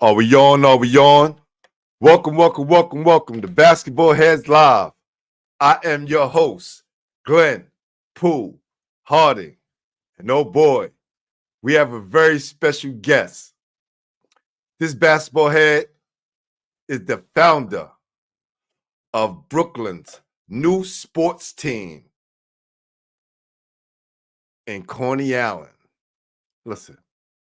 Are we on? Are we on? Welcome to Basketballheads Live. I am your host, Glenn Poole Harding. And oh boy, we have a very special guest. This basketballhead is the founder of Brooklyn's new sports team in Coney Island. Listen,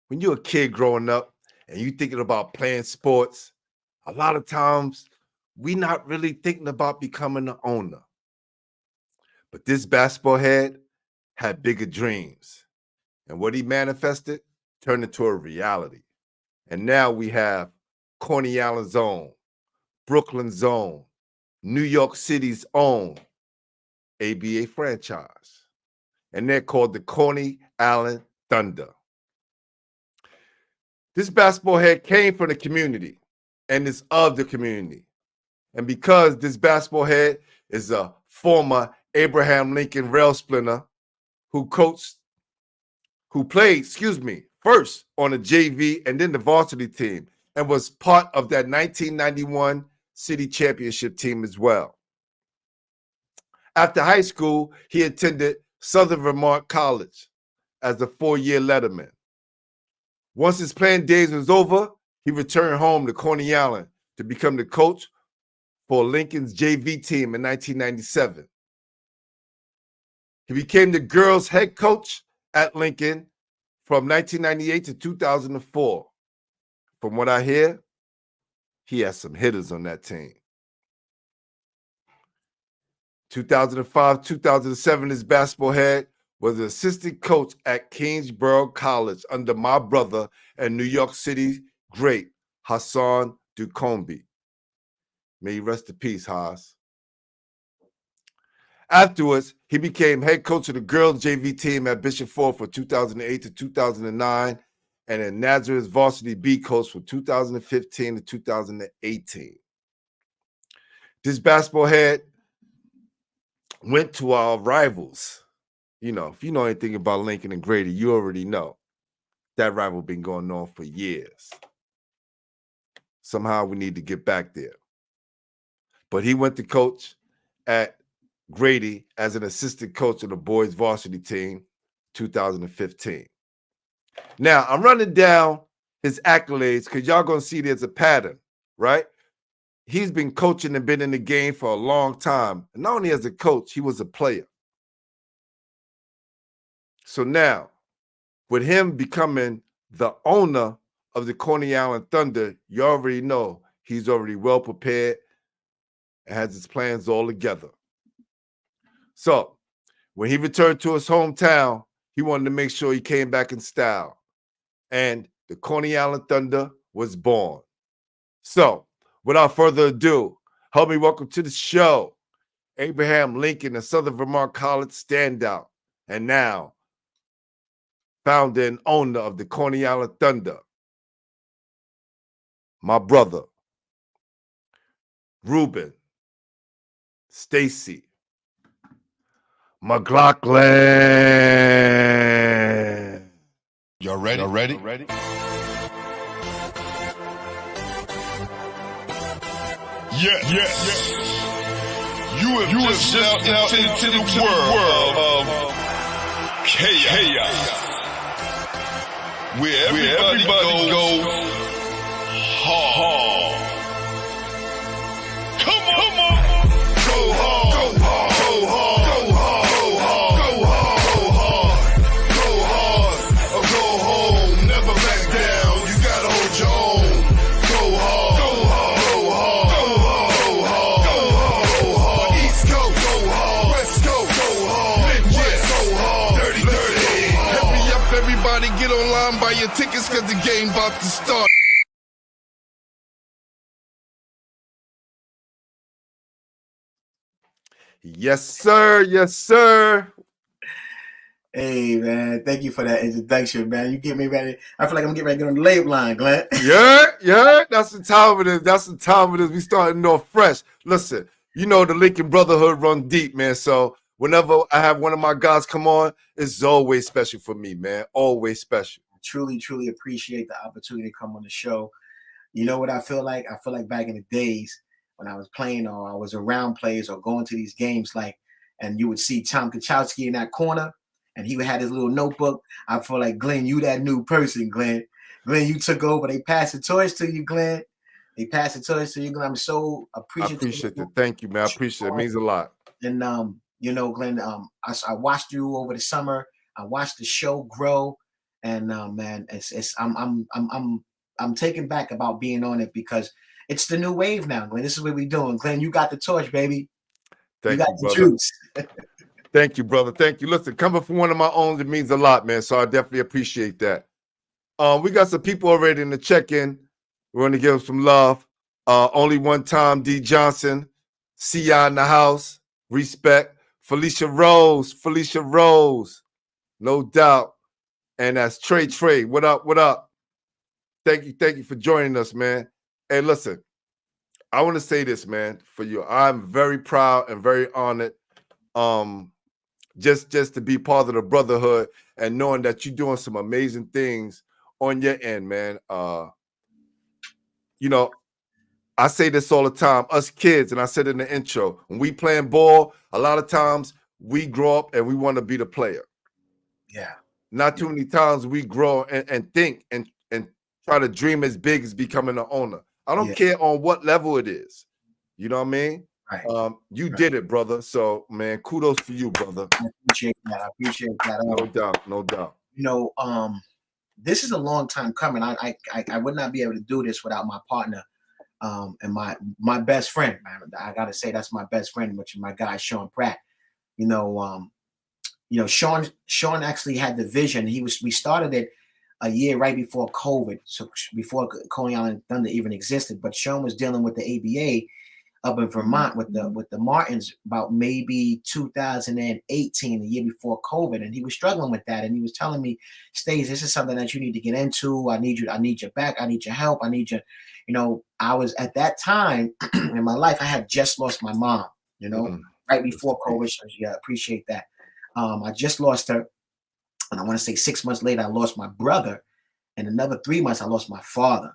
when you're a kid growing up and you're thinking about playing sports, a lot of times we're not really thinking about becoming the owner. But this basketball head had bigger dreams. And what he manifested turned into a reality. And now we have Coney Island's own, Brooklyn's own, New York City's own ABA franchise. And they're called the Coney Island Thunder. This basketball head came from the community and is of the community. And because this basketball head is a former Abraham Lincoln Railsplitter who played first on the JV and then the varsity team and was part of that 1991 city championship team as well. After high school, he attended Southern Vermont College as a 4-year letterman. Once his playing days was over, he returned home to Coney Island to become the coach for Lincoln's JV team in 1997. He became the girls' head coach at Lincoln from 1998 to 2004. From what I hear, he has some hitters on that team. 2005, 2007, his basketball head was an assistant coach at Kingsborough College under my brother and New York City great Hassan Dukombi. May he rest in peace, Haas. Afterwards, he became head coach of the girls' JV team at Bishop Ford for 2008 to 2009 and a Nazareth varsity B coach from 2015 to 2018. This basketball head went to our rivals. You know, if you know anything about Lincoln and Grady, you already know that rival been going on for years. Somehow we need to get back there. But he went to coach at Grady as an assistant coach of the boys varsity team, 2015. Now, I'm running down his accolades because y'all going to see there's a pattern, right? He's been coaching and been in the game for a long time. And not only as a coach, he was a player. So now, with him becoming the owner of the Coney Island Thunder, you already know he's already well prepared and has his plans all together. So, when he returned to his hometown, he wanted to make sure he came back in style. And the Coney Island Thunder was born. So, without further ado, help me welcome to the show, Abraham Lincoln and Southern Vermont College Standout. And now, founder and owner of the Coney Island Thunder, my brother, Ruben, Stacey, McLaughlin. Y'all ready? Yes. You have just stepped out into the world of chaos. Where everybody goes hard. Come on. Go hard. Go hard. Go hard. Go hard. Go hard. Go hard. Or go home. Never back down. You gotta hold your own. Go hard. Go hard. Go hard. Go hard. Go hard. Go hard. East Coast. Go hard. West Coast. Go hard. Midwest. Go hard. Dirty. Hurry up, everybody. Get online, buy your tickets, cause the game about to start. Yes, sir. Yes, sir. Hey, man. Thank you for that introduction, man. You get me ready. I feel like I'm getting ready to get on the label line, Glenn. Yeah. That's the time it is. We starting off fresh. Listen, you know the Lincoln Brotherhood run deep, man. So whenever I have one of my guys come on, it's always special for me, man. Always special. Truly appreciate the opportunity to come on the show. You know what I feel like? I feel like back in the days when I was playing or I was around players or going to these games, like, and you would see Tom Kachowski in that corner, and he would have his little notebook. I feel like, Glenn, you that new person, Glenn. Glenn, you took over. They passed the torch to you, Glenn. They passed the torch to you, Glenn. I'm so I appreciative. appreciate it. Thank you, man. I appreciate it. It means a lot. And you know, Glenn, I watched you over the summer. I watched the show grow, and man, I'm taken back about being on it because it's the new wave now, Glenn. This is what we're doing, Glenn. You got the torch, baby. Thank you got you, the brother. juice. Thank you, brother. Thank you. Listen, coming from one of my own, it means a lot, man. So I definitely appreciate that. We got some people already in the check-in. We're going to give them some love. Only one time, D. Johnson. CI in the house. Respect. Felicia Rose. No doubt. And that's Trey. What up? Thank you for joining us, man. Hey, listen, I want to say this, man, for you. I'm very proud and very honored. Just to be part of the brotherhood and knowing that you're doing some amazing things on your end, man. You know, I say this all the time, us kids, and I said in the intro, when we playing ball, a lot of times we grow up and we want to be the player. Yeah. Not too many times we grow and think and try to dream as big as becoming an owner. I don't care on what level it is. You know what I mean? Right. You did it, brother. So, man, kudos to you, brother. I appreciate that. No doubt. You know, this is a long time coming. I would not be able to do this without my partner, and my best friend. Man, I gotta say that's my best friend, which is my guy Shawn Pratt. You know, Shawn actually had the vision. We started it a year right before COVID, so before Coney Island Thunder even existed. But Shawn was dealing with the ABA up in Vermont with the Martins about maybe 2018, the year before COVID, and he was struggling with that. And he was telling me, Stacey, this is something that you need to get into. I need your back. I need your help. I need your, you know, I was at that time in my life, I had just lost my mom, you know, right before COVID. So yeah, appreciate that. I just lost her. And I want to say 6 months later, I lost my brother. And another 3 months, I lost my father.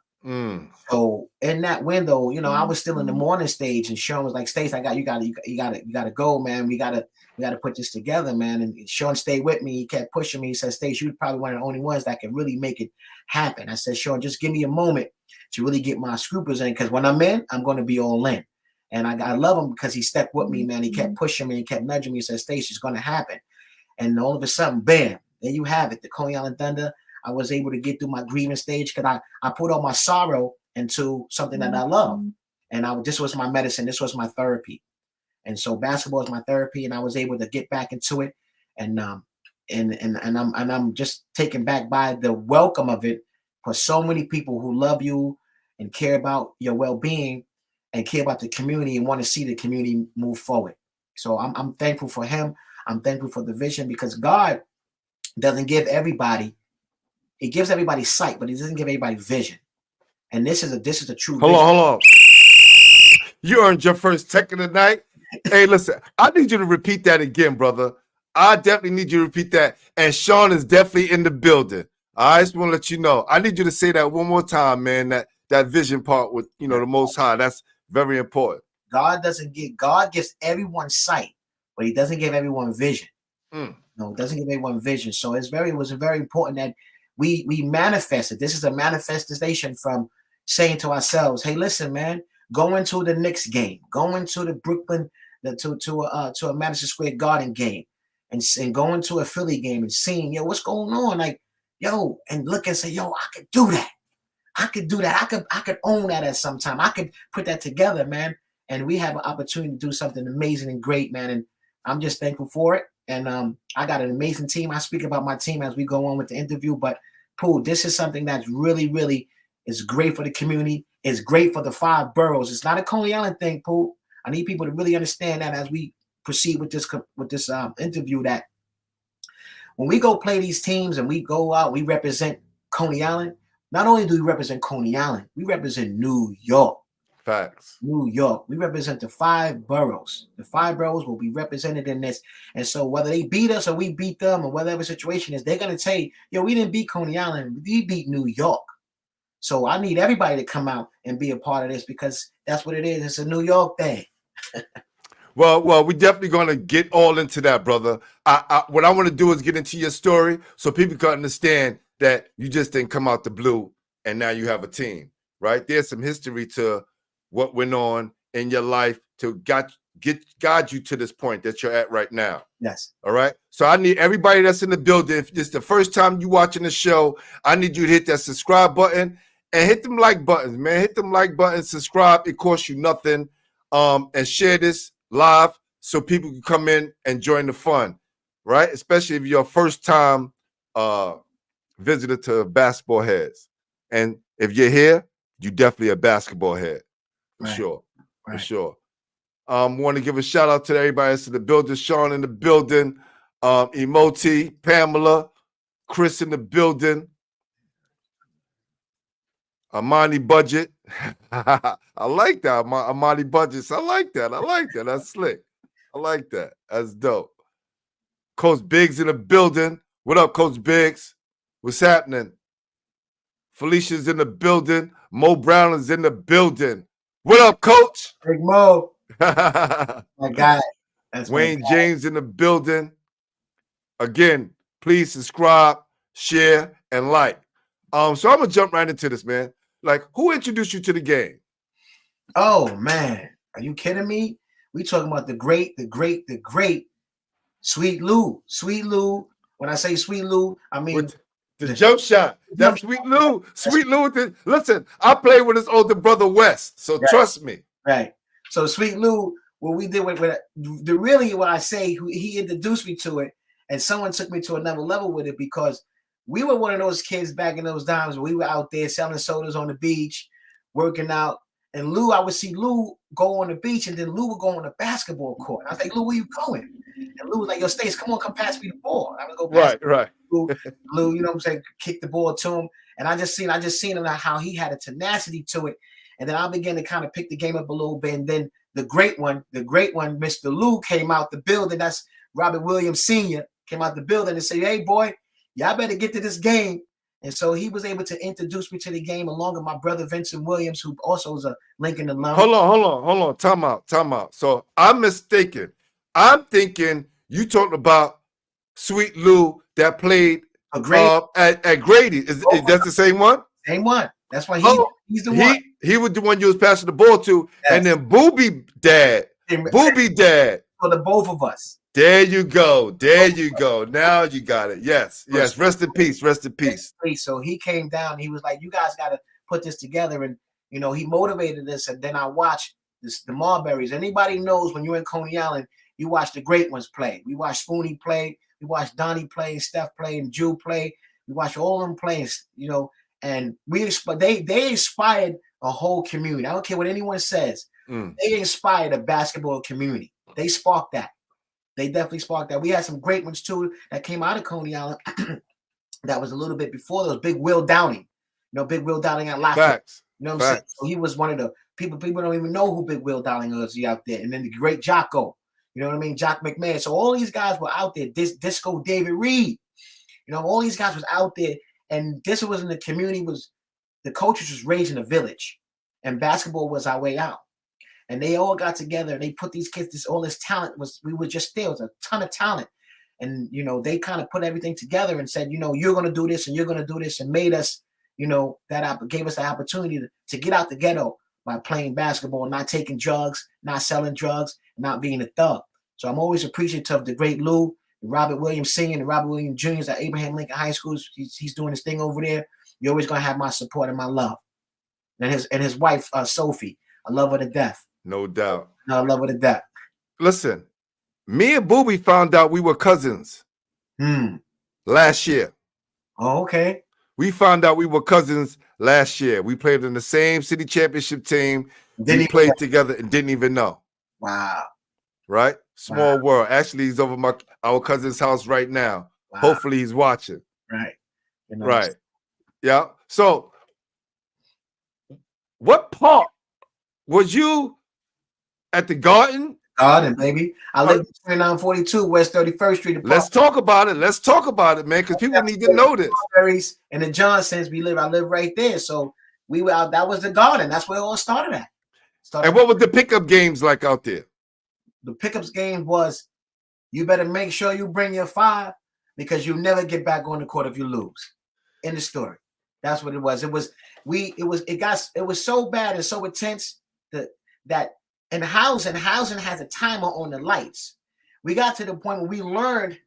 So in that window, you know, I was still in the morning stage, and Shawn was like, Stacey, you gotta go, man. We gotta put this together, man. And Shawn stayed with me. He kept pushing me. He said, Stacey, you're probably one of the only ones that can really make it happen. I said, Shawn, just give me a moment to really get my scruples in, because when I'm in, I'm going to be all in. And I love him because he stepped with me, man. He kept pushing me. He kept nudging me. He said, Stacey, it's going to happen. And all of a sudden, bam, there you have it. The Coney Island Thunder. I was able to get through my grieving stage because I put all my sorrow into something that I love. And this was my medicine. This was my therapy. And so basketball is my therapy, and I was able to get back into it. And I'm just taken back by the welcome of it for so many people who love you and care about your well-being and care about the community and want to see the community move forward. So I'm thankful for him. I'm thankful for the vision, because God doesn't give everybody. He gives everybody sight, but he doesn't give everybody vision. And this is a true vision. Hold on. You earned your first tech of the night. Hey, listen, I need you to repeat that again, brother. I definitely need you to repeat that. And Shawn is definitely in the building. I just want to let you know. I need you to say that one more time, man. That vision part with, you know, the Most High. That's very important. God gives everyone sight, but he doesn't give everyone vision. No, it doesn't give everyone vision. So it was very important that we manifested. This is a manifestation from saying to ourselves, hey, listen, man, go into the Knicks game, go into the Brooklyn, to a Madison Square Garden game, and go into a Philly game and seeing, yo, what's going on? Like, yo, and look and say, yo, I could do that. I could own that at some time. I could put that together, man. And we have an opportunity to do something amazing and great, man. And I'm just thankful for it. And I got an amazing team. I speak about my team as we go on with the interview. But, Pooh, this is something that's really, really is great for the community. It's great for the 5 boroughs. It's not a Coney Island thing, Pooh. I need people to really understand that as we proceed with this interview, that when we go play these teams and we go out, we represent Coney Island. Not only do we represent Coney Island, we represent New York. Facts. New York. We represent the 5 boroughs. The 5 boroughs will be represented in this. And so whether they beat us or we beat them or whatever situation is, they're going to tell you, yo, we didn't beat Coney Island. We beat New York. So I need everybody to come out and be a part of this because that's what it is. It's a New York thing. Well, we're definitely going to get all into that, brother. What I want to do is get into your story so people can understand that you just didn't come out the blue and now you have a team, right? There's some history to what went on in your life to guide you to this point that you're at right now. Yes. All right. So I need everybody that's in the building. If it's the first time you watching the show, I need you to hit that subscribe button and hit them like buttons, man. Hit them like buttons, subscribe. It costs you nothing. And share this live so people can come in and join the fun, right? Especially if you're a first time visitor to Basketball Heads. And if you're here, you definitely a basketball head. For sure. For sure. Want to give a shout out to everybody that's in the building. Shawn in the building, Emoti, Pamela, Chris in the building, Amani Budget. I like that. Amani Budgets. I like that. That's slick. I like that. That's dope. Coach Biggs in the building. What up, Coach Biggs? What's happening? Felicia's in the building. Mo Brown is in the building. What up, Coach? Big Mo. My guy. That's Wayne James in the building. Again, please subscribe, share, and like. So I'm gonna jump right into this, man. Like, who introduced you to the game? Oh man, are you kidding me? We talking about the great Sweet Lou. Sweet Lou. When I say Sweet Lou, I mean with the jump shot. That's Sweet Lou. Sweet Lou. Listen, I played with his older brother West, so trust me. Right. So Sweet Lou, what we did with the really what I say, he introduced me to it, and someone took me to another level with it because we were one of those kids back in those times. We were out there selling sodas on the beach, working out. And Lou, I would see Lou go on the beach, and then Lou would go on the basketball court. I was like, Lou, where you going? And Lou was like, yo, Stacey, come pass me the ball. I would go pass right. Lou, you know what I'm saying, kick the ball to him. And I just seen him how he had a tenacity to it. And then I began to kind of pick the game up a little bit. And then the great one, Mr. Lou came out the building. That's Robert Williams Sr. came out the building and said, hey, boy, y'all better get to this game. And so he was able to introduce me to the game along with my brother Vincent Williams, who also is a Lincoln alum. Hold on. Time out. So I'm mistaken. I'm thinking you talking about Sweet Lou that played at Grady. Is that the same one? Same one. That's why he's the one. He was the one you was passing the ball to. Yes. And then Booby Dad. For the both of us. There you go. Now you got it. Yes. Rest in peace. So he came down. He was like, you guys got to put this together. And, you know, he motivated us. And then I watched the Marburys. Anybody knows when you're in Coney Island, you watch the great ones play. We watch Spoonie play. We watch Donnie play, Steph play, and Jew play. We watch all them plays, you know. And they inspired a whole community. I don't care what anyone says. They inspired a basketball community. They sparked that. They definitely sparked that. We had some great ones too that came out of Coney Island. That was a little bit before those. Big Will Downing, Big Will Downing at Lafayette. Facts. You know what I'm saying? So he was one of the people. People don't even know who Big Will Downing is out there. And then the great Jocko, you know what I mean? Jock McMahon. So all these guys were out there. Disco David Reed, all these guys was out there. And this was in the community. The coaches was raised in a village, and basketball was our way out. And they all got together and they put these kids, all this talent we were just there. It was a ton of talent. And, they kind of put everything together and said, you're going to do this and you're going to do this, and made us, gave us the opportunity to get out the ghetto by playing basketball, not taking drugs, not selling drugs, not being a thug. So I'm always appreciative of the great Lou, Robert Williams Sr. and Robert Williams Jr. at Abraham Lincoln High School. He's doing his thing over there. You're always going to have my support and my love. And his wife, Sophie, I love her to death. No doubt. No, I love her to death. Listen, me and Booby found out we were cousins last year. Oh, okay. We found out we were cousins last year. We played in the same city championship team. We played together and didn't even know. Wow. Right? Small world. Actually, he's over our cousin's house right now. Wow. Hopefully he's watching. Right. Right. Yeah. So what part was you at the Garden? Garden, baby. I live in 2942 West 31st Street. Let's talk about it. Man, because people need to know this. And the Johnsons, I live right there. So we were out. That was the garden. That's where it all started at. And what was the pickup games like out there? The pickups game was, you better make sure you bring your 5 because you'll never get back on the court if you lose. End of story. That's what it was. It was so bad and so intense that and housing has a timer on the lights. We got to the point where we learned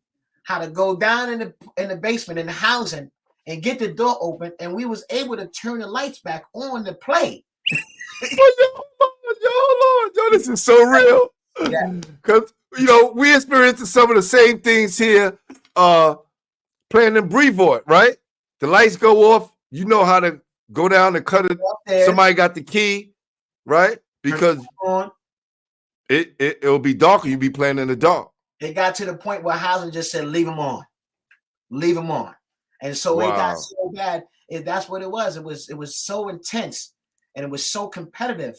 how to go down in the basement in the housing and get the door open, and we was able to turn the lights back on to play. Yo, this is so real. Yeah. Because we experienced some of the same things here playing in Brevard, right? The lights go off, you know how to go down and cut it. Somebody got the key, right? Because it'll be dark and you'll be playing in the dark. It got to the point where housing just said, leave them on. Leave them on. And so It got so bad. That's what it was. It was so intense and it was so competitive.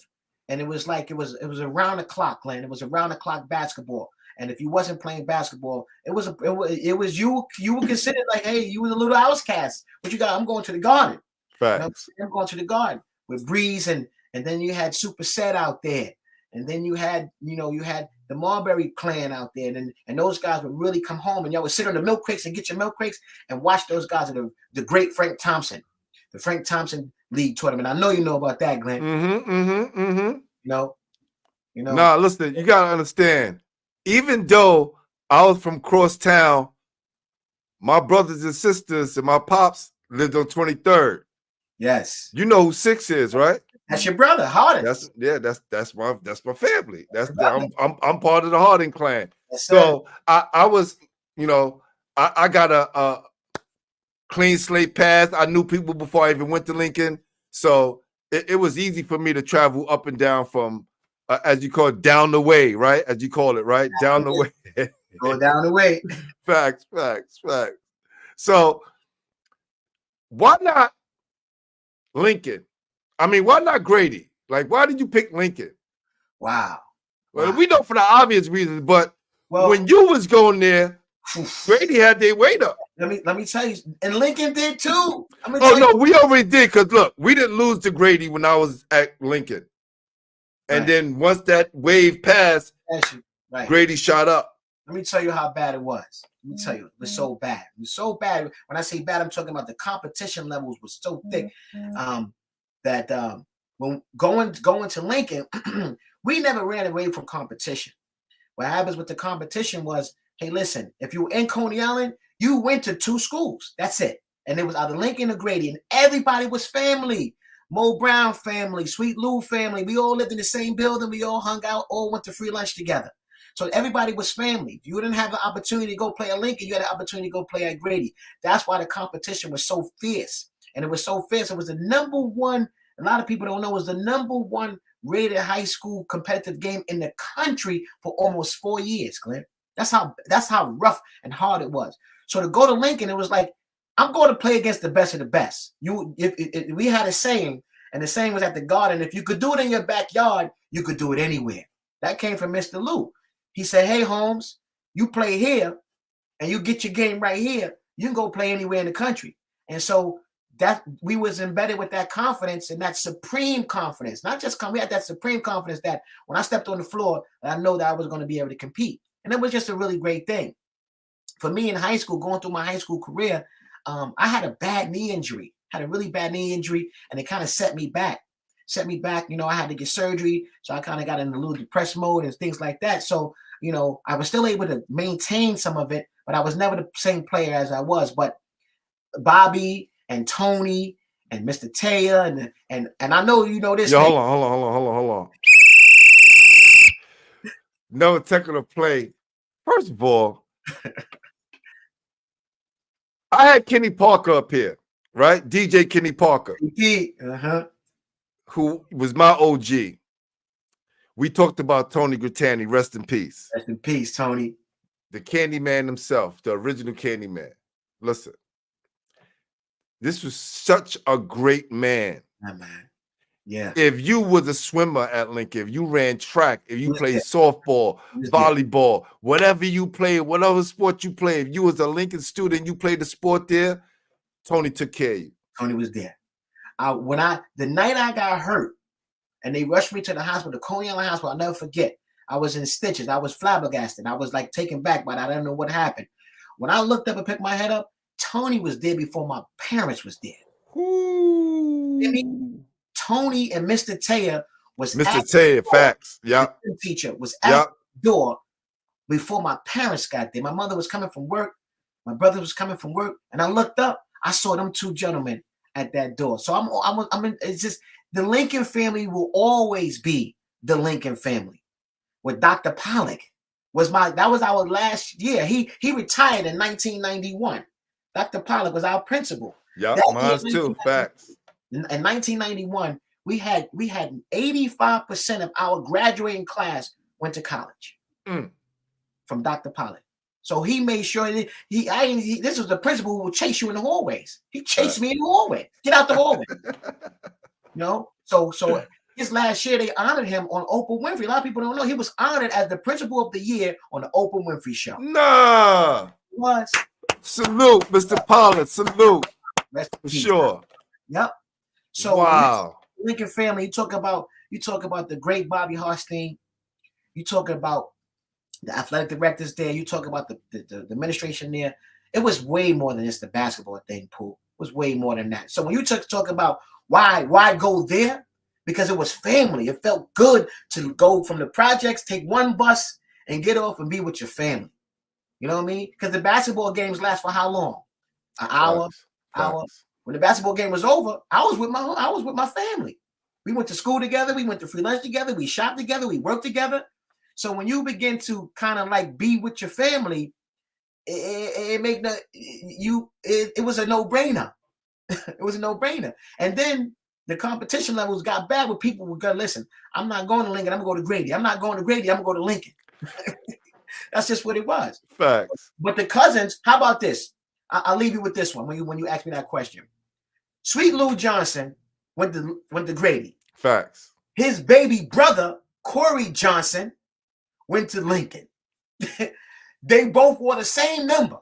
And it was like it was around the clock, Glenn. It was around the clock basketball. And if you wasn't playing basketball, it was you were considered like, hey, you was a little outcast. What you got? I'm going to the garden. Facts. I'm going to the garden with Breeze and then you had Super Set out there. And then you had the Marbury clan out there, and those guys would really come home, and y'all would sit on the milk crates and get your milk crates and watch those guys at the great Frank Thompson, the Frank Thompson League tournament. I know you know about that, Glenn. Nah, listen, you gotta understand. Even though I was from cross town, my brothers and sisters and my pops lived on 23rd. Yes. You know who 6 is, right? That's your brother, Harding. That's my family. I'm part of the Harding clan. Yes, so I was, I got a clean slate pass. I knew people before I even went to Lincoln, so it was easy for me to travel up and down from, as you call it, down the way, right? As you call it, right? Down the way. Go down the way. Facts. So why not Lincoln? I mean, why not Grady? Like, why did you pick Lincoln? Wow. Well, we know for the obvious reasons, but when you was going there, Grady had their weight up. Let me tell you, and Lincoln did too. We already did, because look, we didn't lose to Grady when I was at Lincoln. And then once that wave passed, Grady shot up. Let me tell you how bad it was. Let me tell you, it was so bad. It was so bad. When I say bad, I'm talking about the competition levels was so thick. That when going to Lincoln, we never ran away from competition. What happens with the competition was, hey, listen, if you were in Coney Island, you went to 2 schools. That's it. And it was either Lincoln or Grady, and everybody was family. Mo Brown family, Sweet Lou family. We all lived in the same building. We all hung out, all went to free lunch together. So everybody was family. If you didn't have the opportunity to go play at Lincoln, you had the opportunity to go play at Grady. That's why the competition was so fierce. And it was so fierce. It was the number 1, a lot of people don't know, it was the number 1 rated high school competitive game in the country for almost 4 years, Glenn. That's how rough and hard it was. So to go to Lincoln, it was like, I'm going to play against the best of the best. If we had a saying, and the saying was at the Garden, if you could do it in your backyard, you could do it anywhere. That came from Mr. Lou. He said, hey, Holmes, you play here and you get your game right here, you can go play anywhere in the country. And so that we was embedded with that confidence and that supreme confidence. Not just we had that supreme confidence that when I stepped on the floor, I know that I was going to be able to compete. And it was just a really great thing. For me in high school, going through my high school career, I had a bad knee injury, and it kind of set me back. I had to get surgery. So I kind of got in a little depressed mode and things like that. So, I was still able to maintain some of it, but I was never the same player as I was. But Bobby and Tony and Mr. Taya and I know you know this. Yo, hold on. No technical play. First of all, I had Kenny Parker up here, right? DJ Kenny Parker, who was my OG. We talked about Tony Grittani, rest in peace. Rest in peace, Tony. The Candyman himself, the original Candyman. Listen, this was such a great man. Yeah, man. Yeah. If you was a swimmer at Lincoln, if you ran track, if you played softball, volleyball, whatever you played, whatever sport you played, if you was a Lincoln student, you played the sport there, Tony took care of you. Tony was there. The night I got hurt and they rushed me to the hospital, the Coney Island Hospital, I'll never forget. I was in stitches. I was flabbergasted. I was like taken back by that. I didn't know what happened. When I looked up and picked my head up, Tony was there before my parents was there. Tony and Mr. Taya was Mr. Taya, facts. Yep. The teacher was at the door before my parents got there. My mother was coming from work. My brother was coming from work. And I looked up. I saw them two gentlemen at that door. So I'm in, it's just the Lincoln family will always be the Lincoln family. With Dr. Pollock that was our last year. He retired in 1991. Dr. Pollock was our principal. Yeah, mine too. Facts. In 1991, we had 85% of our graduating class went to college from Dr. Pollock. So he made sure that this was the principal who would chase you in the hallways. He chased me in the hallway. Get out the hallway. So his last year they honored him on Oprah Winfrey. A lot of people don't know he was honored as the principal of the year on the Oprah Winfrey show. Nah. He was. Salute, Mr. Pollard. Salute. For sure. Yep. So wow. Lincoln family, you talk about the great Bobby Harstein. You talk about the athletic directors there. You talk about the administration there. It was way more than just the basketball thing, Pooh. It was way more than that. So when you talk about why go there? Because it was family. It felt good to go from the projects, take one bus, and get off and be with your family. You know what I mean? Because the basketball games last for how long? An hour. When the basketball game was over, I was with my family. We went to school together. We went to free lunch together. We shopped together. We worked together. So when you begin to kind of like be with your family, it was a no-brainer. It was a no-brainer. And then the competition levels got bad with people who go, listen, I'm not going to Lincoln. I'm going to go to Grady. I'm not going to Grady. I'm going to go to Lincoln. That's just what it was. Facts. But the cousins, how about this? I'll leave you with this one when you ask me that question. Sweet Lou Johnson went to Grady. Facts. His baby brother, Corey Johnson, went to Lincoln. They both wore the same number.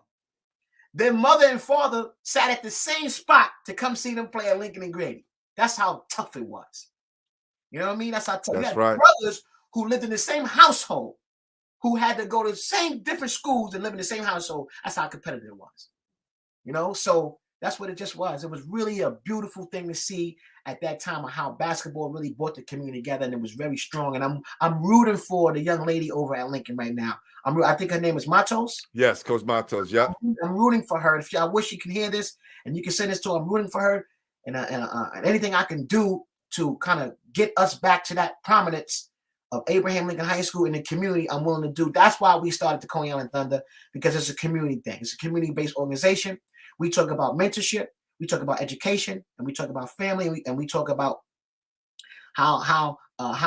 Their mother and father sat at the same spot to come see them play at Lincoln and Grady. That's how tough it was. You know what I mean? That's how tough. That's right. Brothers who lived in the same household, who had to go to the same different schools and live in the same household. That's how competitive it was. So that's what it just was. It was really a beautiful thing to see at that time of how basketball really brought the community together, and it was very strong. And I'm rooting for the young lady over at Lincoln right now. I think her name is Matos. Yes, Coach Matos. Yeah. I'm rooting for her. I wish you can hear this and you can send this to her. I'm rooting for her, and anything I can do to kind of get us back to that prominence of Abraham Lincoln High School in the community, I'm willing to do. That's why we started the Coney Island Thunder, because it's a community thing. It's a community-based organization. We talk about mentorship, we talk about education, and we talk about family, and we talk about how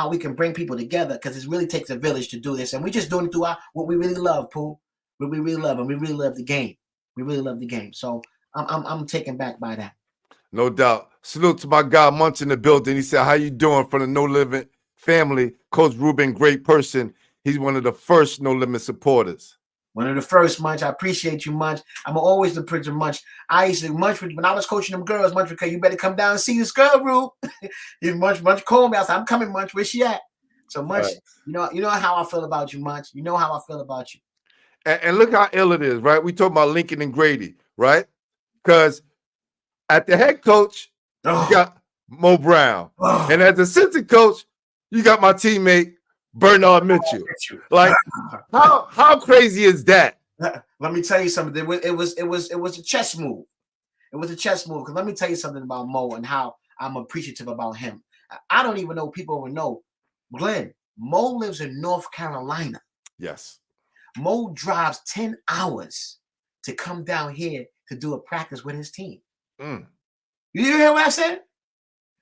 we can bring people together, because it really takes a village to do this. And we just doing it through what we really love, Pooh. What we really love, and we really love the game. We really love the game. So I'm taken back by that. No doubt. Salute to my guy Munch in the building. He said, "How you doing?" From the No Limit family. Coach Ruben, great person. He's one of the first No Limit supporters. One of the first, Munch. I appreciate you, Munch. I'm always the Prince of Munch. I used to Munch when I was coaching them girls. Munch, because you better come down and see this girl, Rube. Munch called me. I said, "I'm coming, Munch. Where's she at?" So Munch, right. You know how I feel about you, Munch. You know how I feel about you. And look how ill it is, right? We talk about Lincoln and Grady, right? Because at the head coach, you got Mo Brown, and as assistant coach, you got my teammate Bernard Mitchell. Like, how crazy is that? Let me tell you something. It was a chess move. It was a chess move. Because let me tell you something about Mo and how I'm appreciative about him. I don't even know people would know. Glenn, Mo lives in North Carolina. Yes. Mo drives 10 hours to come down here to do a practice with his team. Mm. You hear what I said?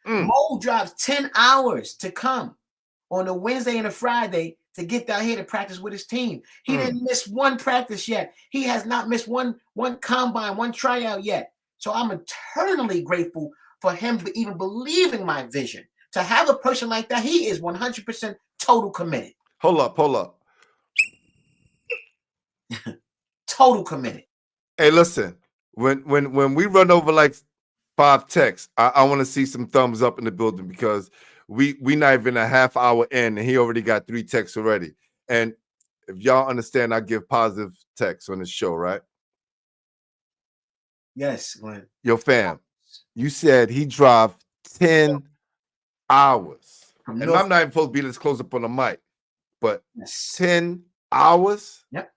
Mo drives 10 hours to come on a Wednesday and a Friday to get down here to practice with his team. He didn't miss one practice yet. He has not missed one combine, one tryout yet. So I'm eternally grateful for him for even believing my vision. To have a person like that, he is 100% total committed. Hold up. Total committed. Hey, listen, when we run over like 5 texts. I want to see some thumbs up in the building because we not even a half hour in and he already got 3 texts already. And if y'all understand, I give positive texts on this show, right? Yes, Glenn. Yo, fam, you said he drive 10 hours. From And I'm not even supposed to be this close up on the mic, but Yes. 10 hours? Yep.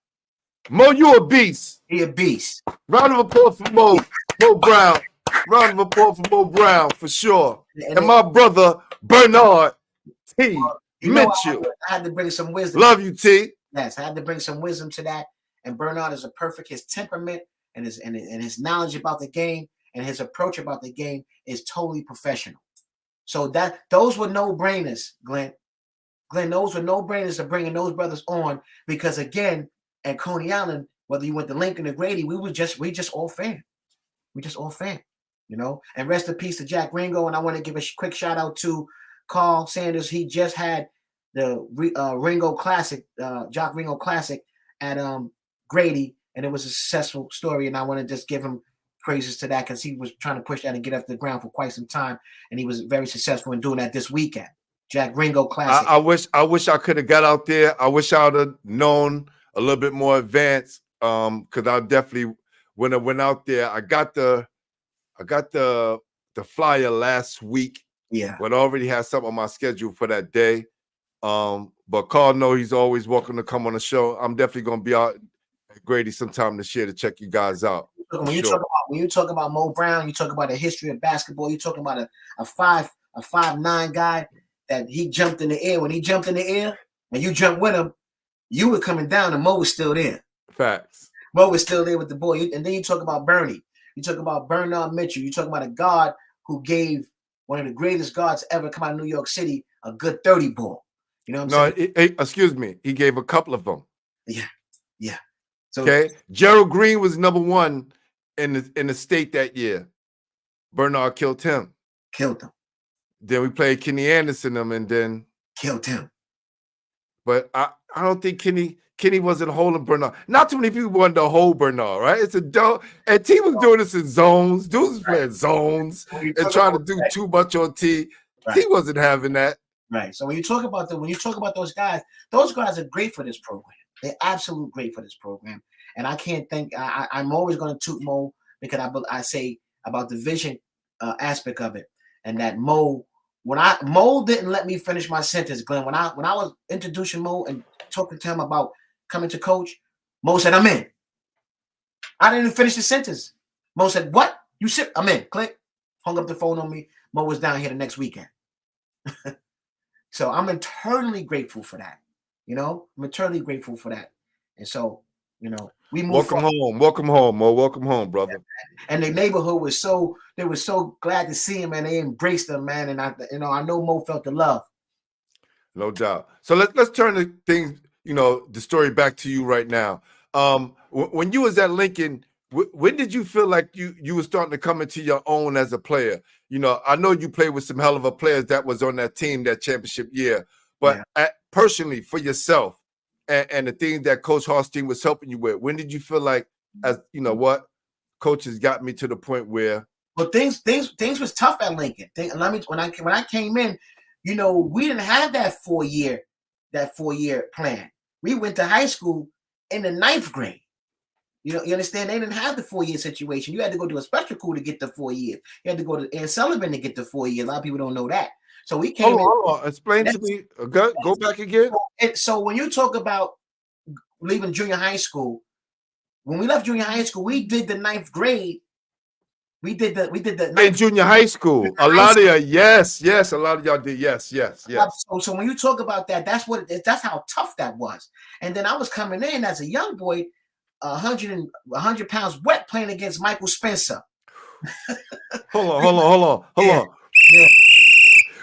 Mo, you a beast. He a beast. Round of applause for Mo Brown. Round of applause for Mo Brown for sure. And my brother Bernard T. Mitchell. I had to bring some wisdom. Love you, T. Yes, I had to bring some wisdom to that. And Bernard is a perfect. His temperament and his knowledge about the game and his approach about the game is totally professional. So those were no-brainers, Glenn. Glenn, those were no-brainers of bringing those brothers on because again, at Coney Island, whether you went to Lincoln or Grady, we just all fan. We just all fan, you know. And rest in peace to Jack Ringo. And I want to give a quick shout out to Carl Sanders. He just had the Ringo Classic, Jock Ringo Classic at Grady, and it was a successful story. And I want to just give him praises to that because he was trying to push that and get off the ground for quite some time, and he was very successful in doing that this weekend. Jack Ringo Classic. I wish I could have got out there. I wish I would have known a little bit more advanced. Because I definitely when I went out there, I got the flyer last week. Yeah. But I already had something on my schedule for that day. But Carl know he's always welcome to come on the show. I'm definitely gonna be out at Grady sometime this year to check you guys out. When you talk about Mo Brown, you talk about the history of basketball. You're talking about a 5'9" guy that he jumped in the air. When he jumped in the air and you jumped with him, you were coming down and Mo was still there. Facts. Mo was still there with the boy. And then you talk about Bernie. You talk about Bernard Mitchell. You talk about a guard who gave one of the greatest guards ever come out of New York City a good 30 ball. You know what I'm saying? Excuse me. He gave a couple of them. Yeah. So okay. Gerald Green was number 1 in the state that year. Bernard killed him. Then we played Kenny Anderson and then killed him. But I don't think Kenny wasn't holding Bernard. Not too many people wanted to hold Bernard, right? It's a dope. And T was doing this in zones. Dudes was playing zones and trying to do too much on T. Right. T wasn't having that. Right. So when you talk about those guys are great for this program. They're absolutely great for this program. And I can't think. I'm always going to toot Mo because I say about the vision aspect of it, and that Mo didn't let me finish my sentence, Glenn. When I was introducing Mo and talking to him about coming to coach, Mo said, "I'm in." I didn't even finish the sentence. Mo said, "What? You sit? I'm in." Click. Hung up the phone on me. Mo was down here the next weekend. So I'm eternally grateful for that. You know, I'm eternally grateful for that. And so, you know, we move. Welcome home, Mo. Welcome home, brother. And the neighborhood was so glad to see him, and they embraced him, man. And I know Mo felt the love. No doubt. So let's turn the things, the story back to you right now. When you was at Lincoln, when did you feel like you were starting to come into your own as a player? I know you played with some hell of a players that was on that team that championship year, but personally for yourself and the things that Coach Harstein was helping you with, when did you feel like, as what, Coach has got me to the point where? Well, things was tough at Lincoln. When I came in, we didn't have that 4-year plan. We went to high school in the 9th grade. You understand? They didn't have the 4-year situation. You had to go to a special school to get the 4 years. You had to go to Ann Sullivan to get the 4 years. A lot of people don't know that. So we came. Hold on. Explain to me. Go back again. So when you talk about leaving junior high school, when we left junior high school, we did the 9th grade. We did the in junior high school. A lot of y'all, yes. A lot of y'all did, yes. So when you talk about that, that's how tough that was. And then I was coming in as a young boy, 100 pounds wet, playing against Michael Spencer. Hold on. Yeah.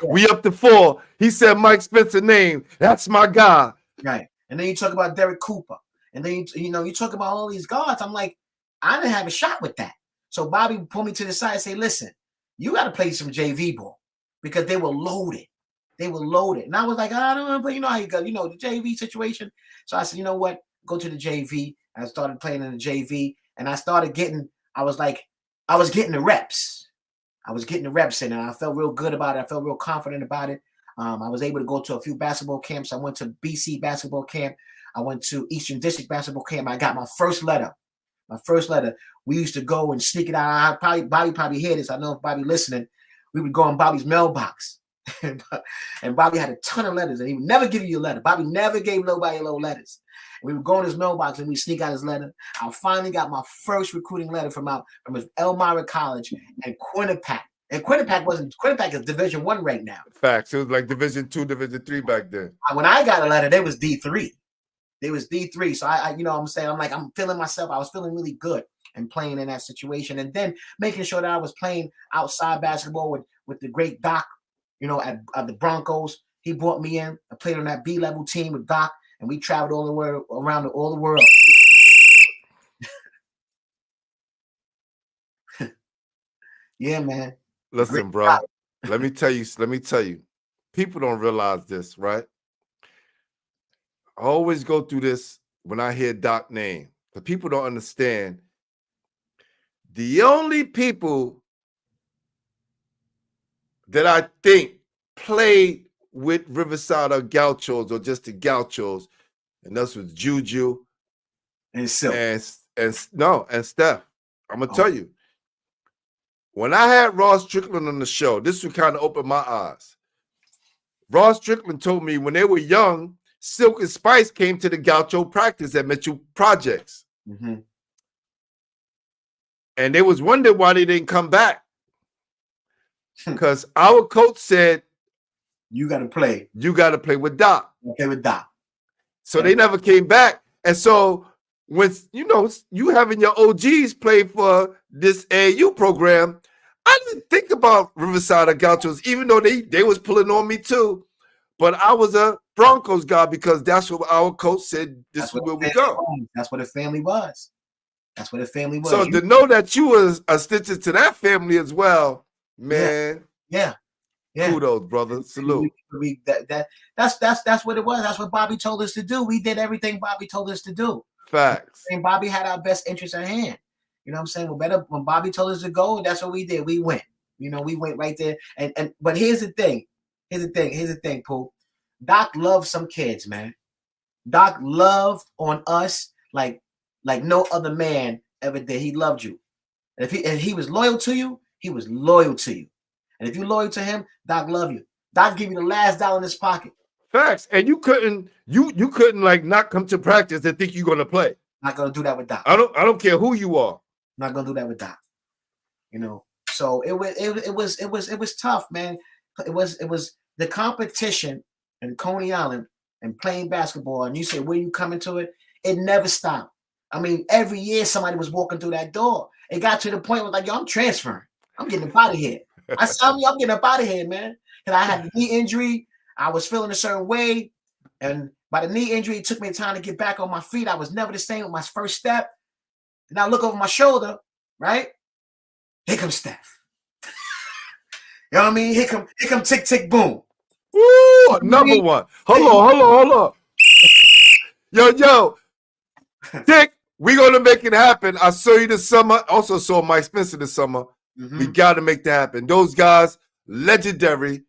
We up to 4. He said Mike Spencer name. That's my guy. Right. And then you talk about Derek Cooper. And then you talk about all these guards. I'm like, I didn't have a shot with that. So Bobby pulled me to the side and say, "Listen, you got to play some JV ball," because they were loaded. And I was like, I don't know, but how you go, the JV situation. So I said, you know what? Go to the JV. I started playing in the JV, and I was getting the reps. I was getting the reps in, and I felt real good about it. I felt real confident about it. I was able to go to a few basketball camps. I went to BC basketball camp. I went to Eastern District basketball camp. I got my first letter. My first letter. We used to go and sneak it out. Bobby probably hear this. I know if Bobby listening. We would go in Bobby's mailbox. And Bobby had a ton of letters, and he would never give you a letter. Bobby never gave nobody no letters. And we would go in his mailbox and we sneak out his letter. I finally got my first recruiting letter from his Elmira College and Quinnipiac. And Quinnipiac is Division I right now. Facts. It was like Division II, Division III back then. When I got a letter, they was D3. They was D3. So I you know what I'm saying, I'm feeling myself. I was feeling really good and playing in that situation, and then making sure that I was playing outside basketball with the great Doc, you know, at the Broncos. He brought me in. I played on that B-level team with Doc, and we traveled all the way around all the world. Yeah, man. Listen, bro. Let me tell you. People don't realize this, right? I always go through this when I hear Doc's name. The people don't understand. The only people that I think played with Riverside or Gauchos or just the Gauchos, and that's with Juju and Silk. and Steph. I'm gonna tell you. When I had Ross Strickland on the show, this would kind of open my eyes. Ross Strickland told me when they were young, Silk and Spice came to the Gaucho practice at Mitchell Projects. Mm-hmm. And they was wondering why they didn't come back. Because our coach said, you got to play. You got to play with Doc. Okay, with Doc. So they never came back. And so when, you know, you having your OGs play for this AAU program, I didn't think about Riverside or Gauchos, even though they was pulling on me too. But I was a Broncos guy because that's what our coach said. This is where we go. That's what a family was. That's what a family was. So to know that you was a stitch to that family as well, man. Yeah. Kudos, brother. Salute. That's what it was. That's what Bobby told us to do. We did everything Bobby told us to do. Facts. And Bobby had our best interest at hand. You know what I'm saying? Well, when Bobby told us to go, that's what we did. We went. You know, we went right there. But here's the thing. Here's the thing, Pooh. Doc loved some kids, man. Doc loved on us like no other man ever did. He loved you. And if he was loyal to you, he was loyal to you. And if you're loyal to him, Doc love you. Doc give you the last dollar in his pocket. Facts. And you couldn't like not come to practice and think you're gonna play. Not gonna do that with Doc. I don't care who you are. Not gonna do that with Doc. You know. So it was tough, man. It was the competition in Coney Island and playing basketball. And you say, where you coming to it? It never stopped. I mean, every year somebody was walking through that door. It got to the point where like, yo, I'm transferring. I'm getting up out of here. I saw me, I'm getting up out of here, man. And I had a knee injury. I was feeling a certain way. And by the knee injury, it took me time to get back on my feet. I was never the same with my first step. And I look over my shoulder, right? Here comes Steph. You know what I mean? Here come tick, tick, boom. Woo, number one. Hold on. Yo. Dick, we're gonna make it happen. I saw you this summer. Also saw Mike Spencer this summer. Mm-hmm. We gotta make that happen. Those guys, legendary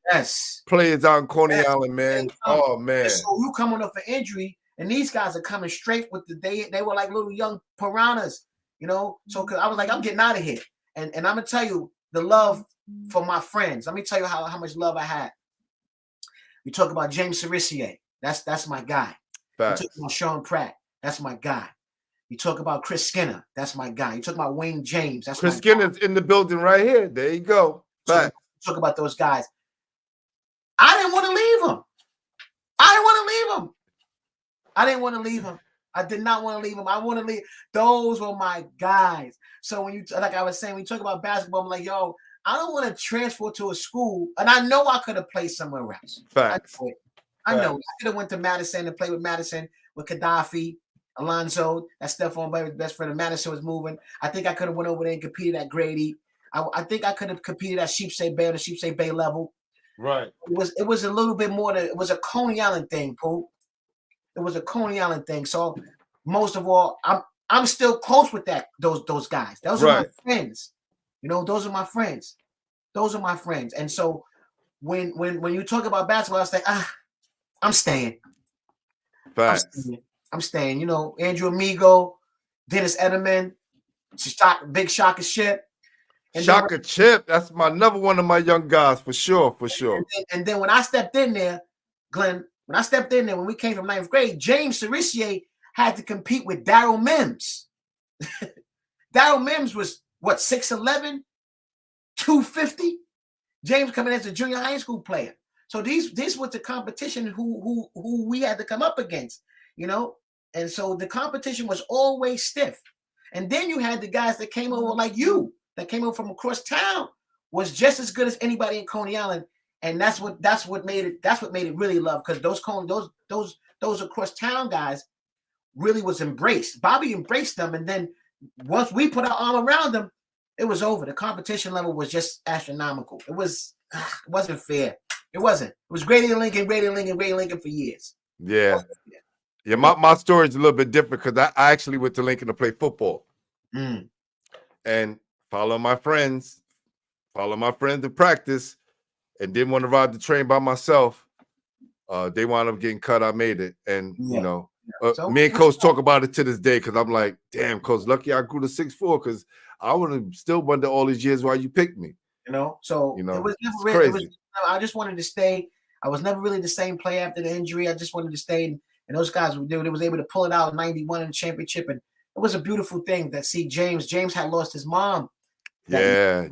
players out in Coney Island, man. Oh man. So you coming up for injury, and these guys are coming straight with they were like little young piranhas, you know. So cause I was like, I'm getting out of here. And I'm gonna tell you the love for my friends. Let me tell you how much love I had. You talk about James Cerisier. That's my guy. Facts. You talk about Shawn Pratt. That's my guy. You talk about Chris Skinner. That's my guy. You talk about Wayne James. That's Chris Skinner's in the building right here. There you go. Facts. Talk about those guys. I didn't want to leave them. I didn't want to leave them. I did not want to leave them. I want to leave. Those were my guys. So when you, like I was saying, when you talk about basketball, I'm like, yo, I don't want to transfer to a school. And I know I could have played somewhere else. Facts. I know. I could have went to Madison and played with Madison, with Gaddafi, Alonzo. That Stephon Baby's best friend of Madison was moving. I think I could have went over there and competed at Grady. I think I could have competed at Sheepshead Bay on the Sheepshead Bay level. Right. It was a little bit more it was a Coney Island thing, Pooh. It was a Coney Island thing. So most of all, I'm still close with those guys. Those are my friends. You know, those are my friends. Those are my friends. And so when you talk about basketball, I was like, I'm staying. Facts. I'm staying. You know, Andrew Amigo, Dennis Edelman, Big Shaka Ship. And Shaka Chip, that's another one of my young guys for sure. And then when I stepped in there, Glenn, when we came from 9th grade, James Cerisier had to compete with Daryl Mims. Daryl Mims was what, 6'11", 250? James coming as a junior high school player. So this was the competition who we had to come up against, you know? And so the competition was always stiff. And then you had the guys that came over like you, that came over from across town, was just as good as anybody in Coney Island. And that's what made it really loved, because those across town guys really was embraced. Bobby embraced them, and then once we put our arm around them, it was over. The competition level was just astronomical. It wasn't fair. It wasn't. It was Grady and Lincoln for years. Yeah. Yeah, my story is a little bit different because I actually went to Lincoln to play football. And follow my friends to practice, and didn't want to ride the train by myself. They wound up getting cut. I made it. And, you know, me and Coach talk about it to this day, because I'm like, damn, Coach, lucky I grew to 6'4", because I would have still wondered all these years why you picked me. You know, so you know, it was never crazy. I just wanted to stay. I was never really the same player after the injury. I just wanted to stay. And those guys, they was able to pull it out in 91 in the championship. And it was a beautiful thing that James had lost his mom. Yeah.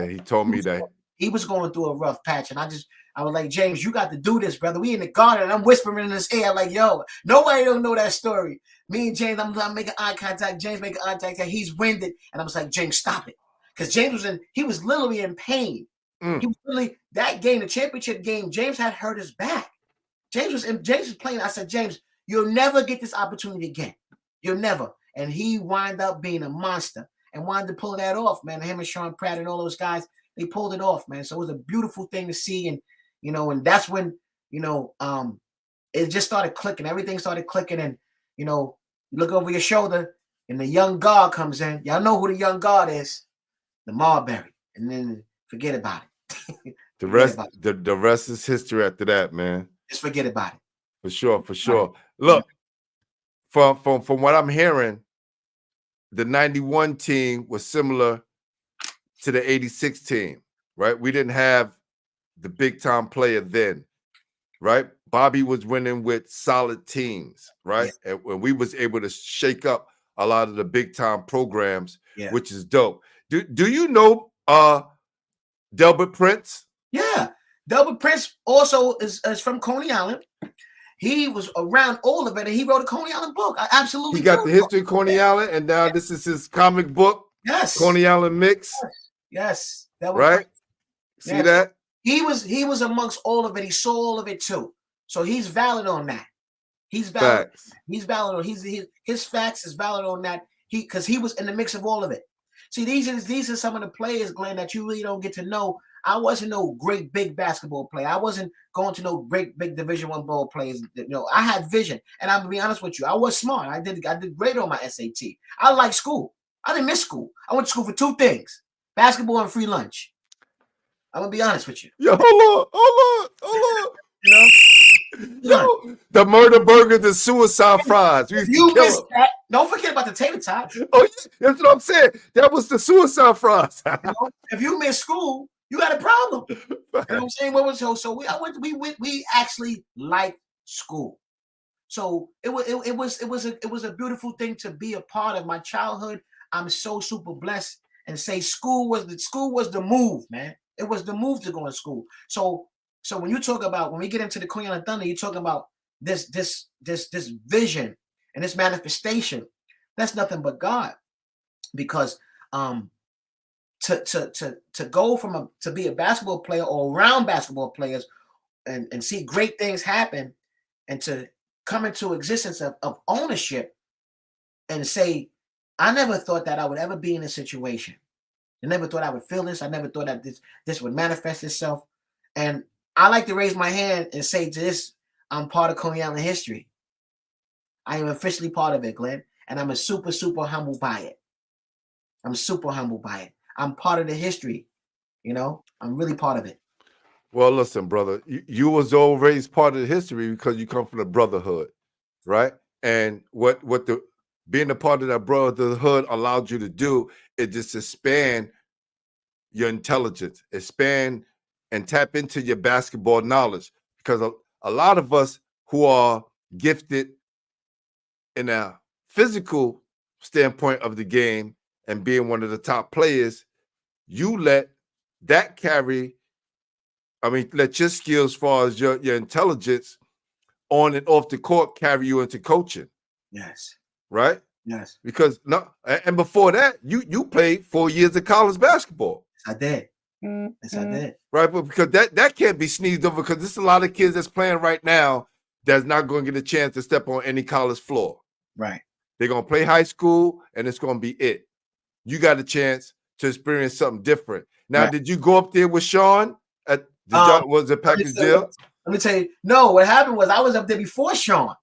He told me that. He was going through a rough patch. And I was like, James, you got to do this, brother. We in the garden. And I'm whispering in his ear like, yo, nobody don't know that story. Me and James, I'm making eye contact. James making eye contact. He's winded. And I was like, James, stop it. Because James was literally in pain. He was literally, that game, the championship game, James had hurt his back. James was playing. I said, James, you'll never get this opportunity again. You'll never. And he wound up being a monster and wanted to pull that off, man. Him and Shawn Pratt and all those guys, they pulled it off, man. So it was a beautiful thing to see. And, you know, and that's when, you know, it just started clicking. Everything started clicking. And, you know, you look over your shoulder and the young guard comes in. Y'all know who the young guard is. The Marbury. And then forget about it. The rest is history after that, man. Just forget about it. For sure. Look, from what I'm hearing, the 91 team was similar to the 86 team, right? We didn't have the big time player then, right? Bobby was winning with solid teams, right? Yeah. And when we was able to shake up a lot of the big time programs, which is dope. Do you know Delbert Prince? Yeah. Delbert Prince also is from Coney Island. He was around all of it, and he wrote a Coney Island book. I absolutely. He got the history of Coney Island, and now this is his comic book. Yes. Coney Island Mix. Yes. Right. See that? He was amongst all of it. He saw all of it too. So he's valid on that. He's valid. Facts. He's valid on his facts is valid on that. Because he was in the mix of all of it. See, these are some of the players, Glenn, that you really don't get to know. I wasn't no great big basketball player. I wasn't going to no great big Division I ball players. You know, I had vision, and I'm gonna be honest with you. I was smart. I did great on my SAT. I liked school. I didn't miss school. I went to school for two things: basketball and free lunch. I'm gonna be honest with you. Yo, hold on. You know, the murder burger, the suicide fries. You missed that. Don't forget about the tater tots. Oh, yeah, that's what I'm saying. That was the suicide fries. You know, if you miss school, you got a problem. You know what I'm saying? We actually liked school. So it was a beautiful thing to be a part of my childhood. I'm so super blessed, and say school was the move, man. It was the move to go to school. So when you talk about, when we get into the Coney Island Thunder, you're talking about this vision and this manifestation. That's nothing but God, because to go to be a basketball player or around basketball players and see great things happen, and to come into existence of ownership, and say, I never thought that I would ever be in this situation. I never thought I would feel this. I never thought that this would manifest itself. And I like to raise my hand and say to this, I'm part of Coney Island history. I am officially part of it, Glenn. And I'm super, super humbled by it. I'm super humbled by it. I'm part of the history. I'm really part of it. Well, listen, brother, you was always part of the history because you come from the brotherhood, right? And what the being a part of that brotherhood allowed you to do is just expand your intelligence, expand and tap into your basketball knowledge. Because a lot of us who are gifted in a physical standpoint of the game and being one of the top players, you let that carry. Let your skills as far as your intelligence on and off the court carry you into coaching. Yes. Right? Yes. Because and before that, you played 4 years of college basketball. I did. Yes, I did. Right, but because that can't be sneezed over because there's a lot of kids that's playing right now that's not going to get a chance to step on any college floor. Right. They're going to play high school and it's going to be it. You got a chance to experience something different. Now, Right. Did you go up there with Shawn at was it Packers jail? Let me tell you. No, what happened was I was up there before Shawn.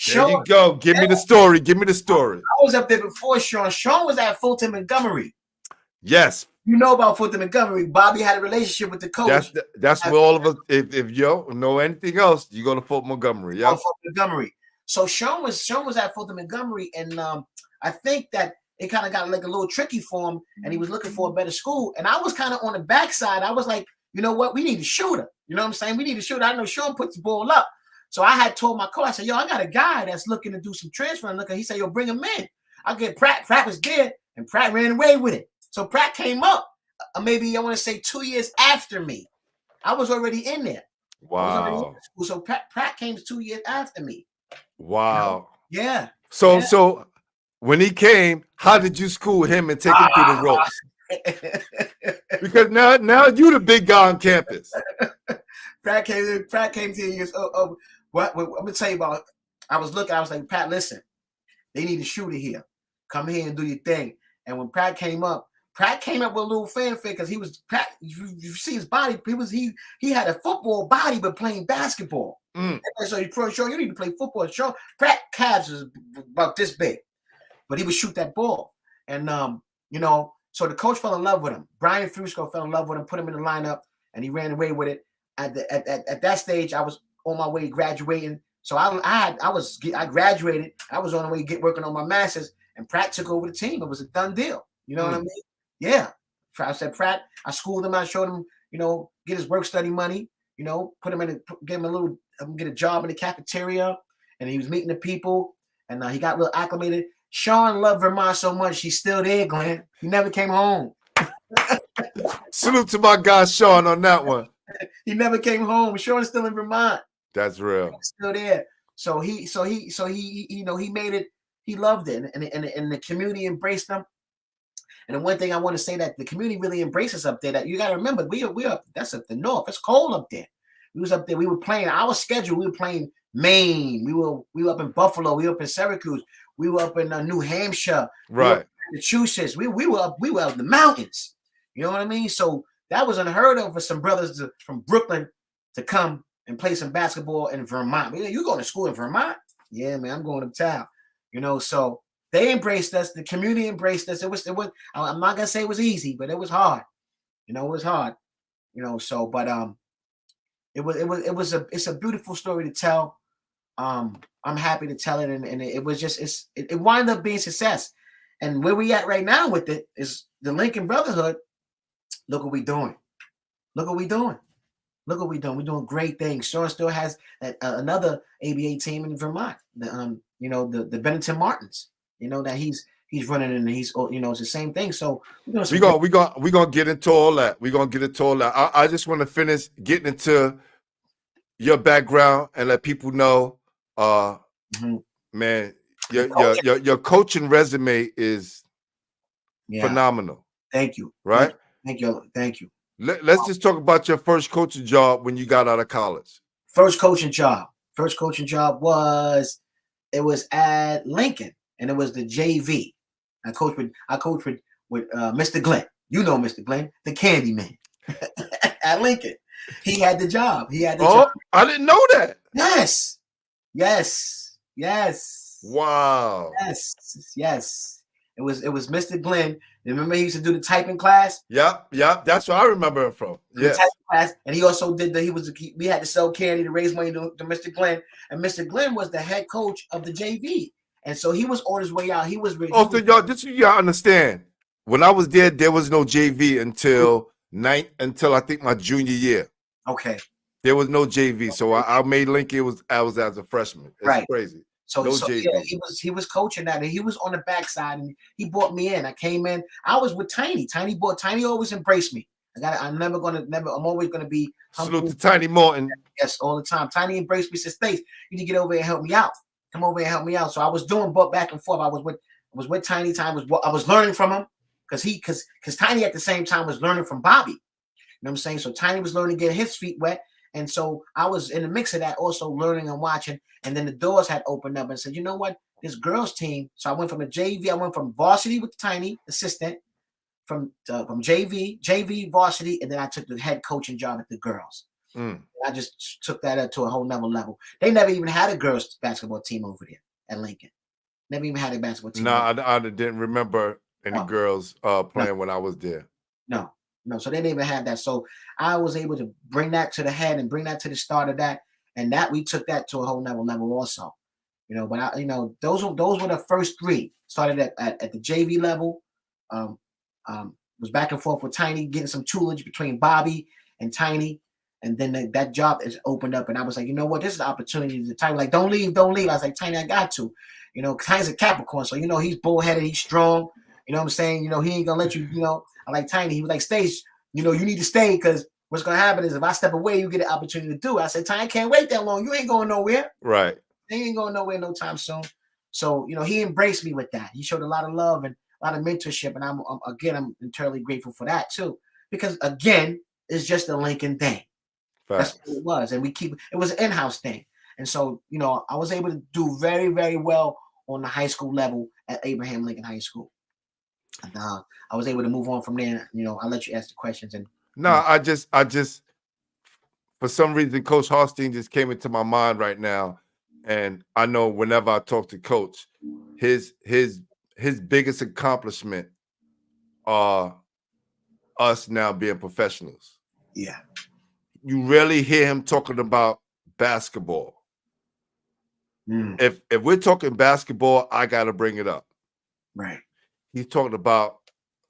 There you go. Give me the story. Give me the story. I was up there before Shawn. Shawn was at Fulton Montgomery. Yes. You know about Fulton Montgomery. Bobby had a relationship with the coach. That's where all of us, if you know anything else, you go to Fulton Montgomery. Yeah. Fulton Montgomery. So Shawn was at Fulton Montgomery, and I think that it kind of got like a little tricky for him, and he was looking for a better school. And I was kind of on the backside. I was like, you know what? We need a shooter. You know what I'm saying? We need a shooter. I know Shawn puts the ball up. So I had told my coach, I said, yo, I got a guy that's looking to do some transferring. He said, yo, bring him in. I'll get Pratt. Pratt was there, and Pratt ran away with it. So Pratt came up, maybe I want to say 2 years after me. I was already in there. Wow. So Pratt came 2 years after me. Wow. Yeah. So when he came, how did you school him and take him through the ropes? Because now you the big guy on campus. Pratt came 10 years. What I'm gonna tell you about. I was like, Pat, listen, they need a shooter here. Come here and do your thing. And when Pratt came up with a little fanfare because he was Pratt. You see his body. He had a football body, but playing basketball. And so he's pro sure you need to play football. Sure, Pratt calves is about this big, but he would shoot that ball. And so the coach fell in love with him. Brian Fusco fell in love with him, put him in the lineup, and he ran away with it. At that stage, I was on my way graduating. So I graduated. I was on the way working on my master's, and Pratt took over the team. It was a done deal. You know what I mean? Yeah. I said, Pratt, I schooled him. I showed him, get his work study money, put him get a job in the cafeteria. And he was meeting the people, and he got a little acclimated. Shawn loved Vermont so much, she's still there, Glenn. He never came home. Salute to my guy Shawn on that one. He never came home. Shawn's still in Vermont. That's real. He's still there. So he made it. He loved it, and the community embraced him. And the one thing I want to say that the community really embraces up there. That you got to remember, we up. That's up the north. It's cold up there. We was up there. We were playing our schedule. We were playing Maine. We were up in Buffalo. We were up in Syracuse. We were up in New Hampshire. Right. Massachusetts. We were up in the mountains. You know what I mean? So that was unheard of for some brothers from Brooklyn to come and play some basketball in Vermont. You going to school in Vermont? Yeah, man, I'm going uptown. So they embraced us. The community embraced us. It was. I'm not gonna say it was easy, but it was hard. It was hard. So, but it's a beautiful story to tell. I'm happy to tell it, and it was just it wound up being success. And where we at right now with it is the Lincoln Brotherhood. Look what we're doing. Look what we're doing. Look what we're doing. We're doing great things. Shawn still has another ABA team in Vermont. The Bennington Martins. That he's running, and he's it's the same thing. So we're gonna get into all that. We're gonna get into all that. I just want to finish getting into your background and let people know, man, your coaching resume is phenomenal. Thank you. Right? Thank you. Let's just talk about your first coaching job when you got out of college. First coaching job was at Lincoln, and it was the JV. I coached with Mr. Glenn. You know Mr. Glenn, the candy man at Lincoln. He had the job. Job. I didn't know that. Yes. Wow. Yes. It was Mr. Glenn. Remember he used to do the typing class? Yep. That's what I remember him from. The Yes. typing class, and he also did we had to sell candy to raise money to Mr. Glenn, and Mr. Glenn was the head coach of the JV, and so he was on his way out. He was Also, y'all, this y'all understand. When I was there was no JV until I think my junior year. okay. There was no JV, so I made Lincoln. I was as a freshman. It's Right. crazy. So, no JV. Yeah, he was coaching that, and he was on the backside, and he brought me in. I came in. I was with Tiny. Tiny always embraced me. I'm always gonna be humble. Salute to Tiny Morton. Yes, all the time. Tiny embraced me. Said, "Stacey, you need to get over here and help me out. Come over here and help me out." So I was doing back and forth. I was with Tiny. I was learning from him because Tiny at the same time was learning from Bobby. You know what I'm saying? So Tiny was learning, getting his feet wet. And so I was in the mix of that, also learning and watching. And then the doors had opened up and said, you know what? This girls team. So I went from a JV. I went from varsity with Tiny, assistant, from JV, varsity, and then I took the head coaching job at the girls. I just took that up to a whole nother level. They never even had a girls basketball team over there at Lincoln. Never even had a basketball team. No, I didn't remember any girls playing when I was there. No, so they didn't even have that. So I was able to bring that to the head and bring that to the start of that, and that we took that to a whole nother level also. But those were the first three. Started at the JV level. Was back and forth with Tiny, getting some tutelage between Bobby and Tiny, and then that job is opened up, and I was like, you know what, this is an opportunity to Tiny. Like, don't leave. I was like, Tiny, I got to. Tiny's a Capricorn, so he's bullheaded, he's strong. You know what I'm saying? He ain't gonna let you. I like Tiny. He was like, Stacey, you need to stay because what's gonna happen is if I step away, you get an opportunity to do it. I said, Tiny, I can't wait that long. You ain't going nowhere. Right. He ain't going nowhere no time soon. So he embraced me with that. He showed a lot of love and a lot of mentorship, and I'm entirely grateful for that too. Because again, it's just a Lincoln thing. Facts. That's what it was, and it was an in-house thing. And so I was able to do very, very well on the high school level at Abraham Lincoln High School. And I was able to move on from there. I'll let you ask the questions. And no, I just for some reason, Coach Harstein just came into my mind right now, and I know whenever I talk to Coach, his biggest accomplishment are us now being professionals. Yeah, you rarely hear him talking about basketball. If we're talking basketball, I got to bring it up. Right. He's talking about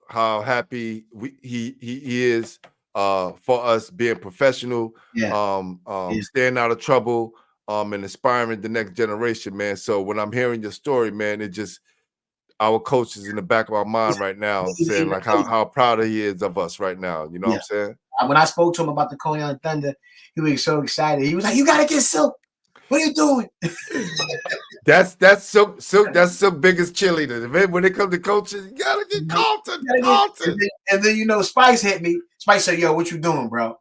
how happy he is for us being professional, staying out of trouble, and inspiring the next generation, man. So when I'm hearing your story, man, it just our coach is in the back of our mind right now, saying like how proud he is of us right now. You know what I'm saying? When I spoke to him about the Coney Island Thunder, he was so excited. He was like, "You gotta get Silk. What are you doing?" That's Silk biggest cheerleader. When it comes to coaches, you gotta get Carlton. And then Spice hit me. Spice said, "Yo, what you doing, bro?"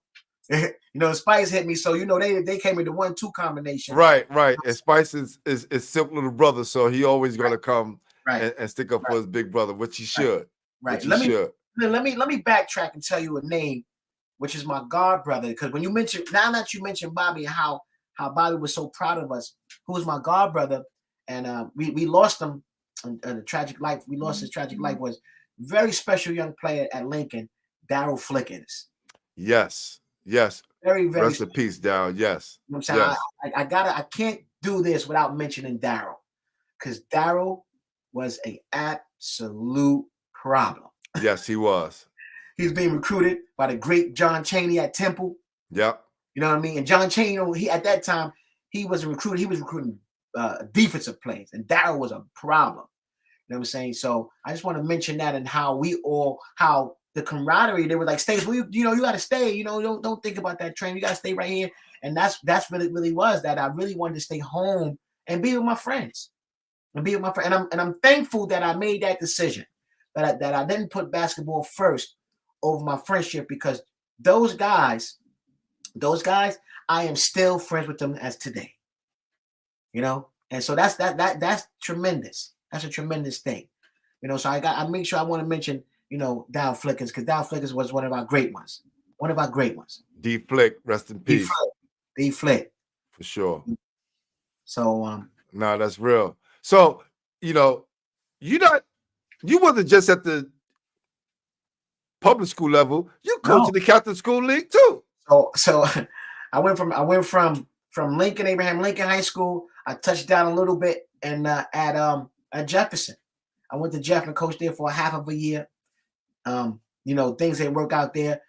Spice hit me. So they came into 1-2 combination. Right. And Spice is Silk little brother, so he always gonna come and stick up for his big brother, which he should. Right. Let me backtrack and tell you a name, which is my god brother. Because when now that you mentioned Bobby, how Bobby was so proud of us, who was my god brother, and we lost him in a tragic life. We lost his tragic life. Was very special young player at Lincoln, Darryl Flickers. Yes. Very, very. Rest in peace, Darryl. Yes. You know what I'm saying? I can't do this without mentioning Darryl, because Darryl was an absolute problem. Yes, he was. He was being recruited by the great John Chaney at Temple. Yep. You know what I mean? And John Chaney, he at that time, he was recruiting defensive players, and Darryl was a problem. You know what I'm saying? So I just want to mention that, and how the camaraderie, they were like, "Stay, you got to stay. Don't think about that train. You got to stay right here." And that's really was that I really wanted to stay home and be with my friends, and I'm thankful that I made that decision, that I didn't put basketball first over my friendship, because those guys, I am still friends with them as today. And so that's tremendous. That's a tremendous thing. So I make sure I want to mention, Darryl Flickers, because Darryl Flickers was one of our great ones. D Flick, rest in peace. D Flick. For sure. So no, that's real. So, you wasn't just at the public school level. You coach No. in the Catholic school league too. So I went from Lincoln, Abraham Lincoln High School. I touched down a little bit and at Jefferson. I went to Jeff and coached there for a half of a year. Things didn't work out there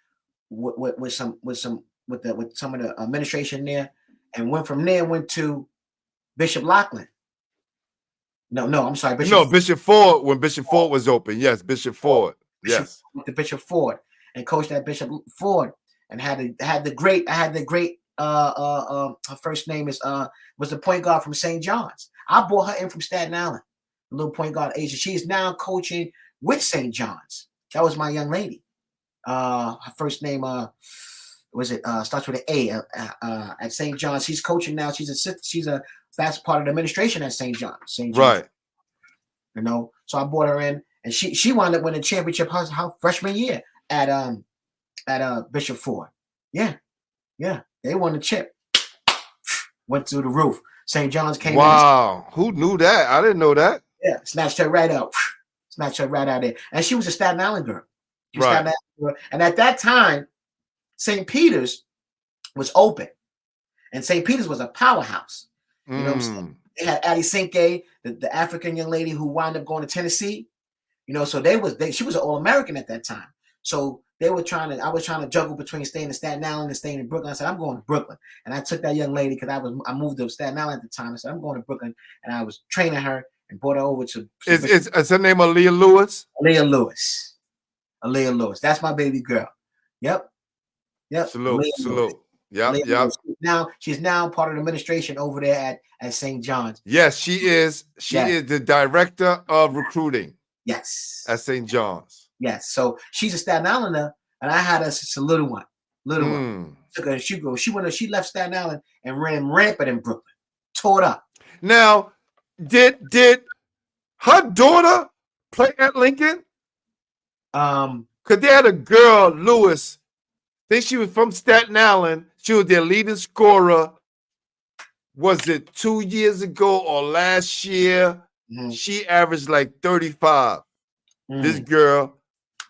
with some of the administration there, and went to Bishop Lachlan. No, I'm sorry, Bishop Ford, when Bishop Ford was open. Yes, Bishop Ford. Yes. Went to Bishop Ford and coached at Bishop Ford, and had the great her first name was the point guard from St. John's. I brought her in from Staten Island, a little point guard Asia. She is now coaching with St. John's. That was my young lady. Her first name starts with an A at St. John's. She's coaching now. That's part of the administration at St. John's. Right. So I brought her in, and she wound up winning a championship her freshman year at Bishop Ford. Yeah, they won the chip. Went through the roof. St. John's came in. Wow, who knew that? I didn't know that. Yeah, snatched her right out. Snatched her right out there. And she was a Staten Island girl. Right. And at that time, St. Peter's was open. And St. Peter's was a powerhouse. You know what I'm saying? They had Addie Cinque, the African young lady who wound up going to Tennessee. So she was an All-American at that time. So I was trying to juggle between staying in Staten Island and staying in Brooklyn. I said, I'm going to Brooklyn. And I took that young lady because I moved to Staten Island at the time. I said, I'm going to Brooklyn. And I was training her and brought her over to. Is her name Aaliyah Lewis? Aaliyah Lewis. That's my baby girl. Yep. Salute. Yep. She's now part of the administration over there at St. John's. Yes, she is. She is the director of recruiting. Yes. At St. John's. Yes. So she's a Staten Islander, and I had a little one. Took her. She left Staten Island and ran rampant in Brooklyn. Tore it up. Now, did her daughter play at Lincoln? Because they had a girl, Lewis. I think she was from Staten Island. She was their leading scorer. Was it 2 years ago or last year? Mm-hmm. She averaged like 35. This girl,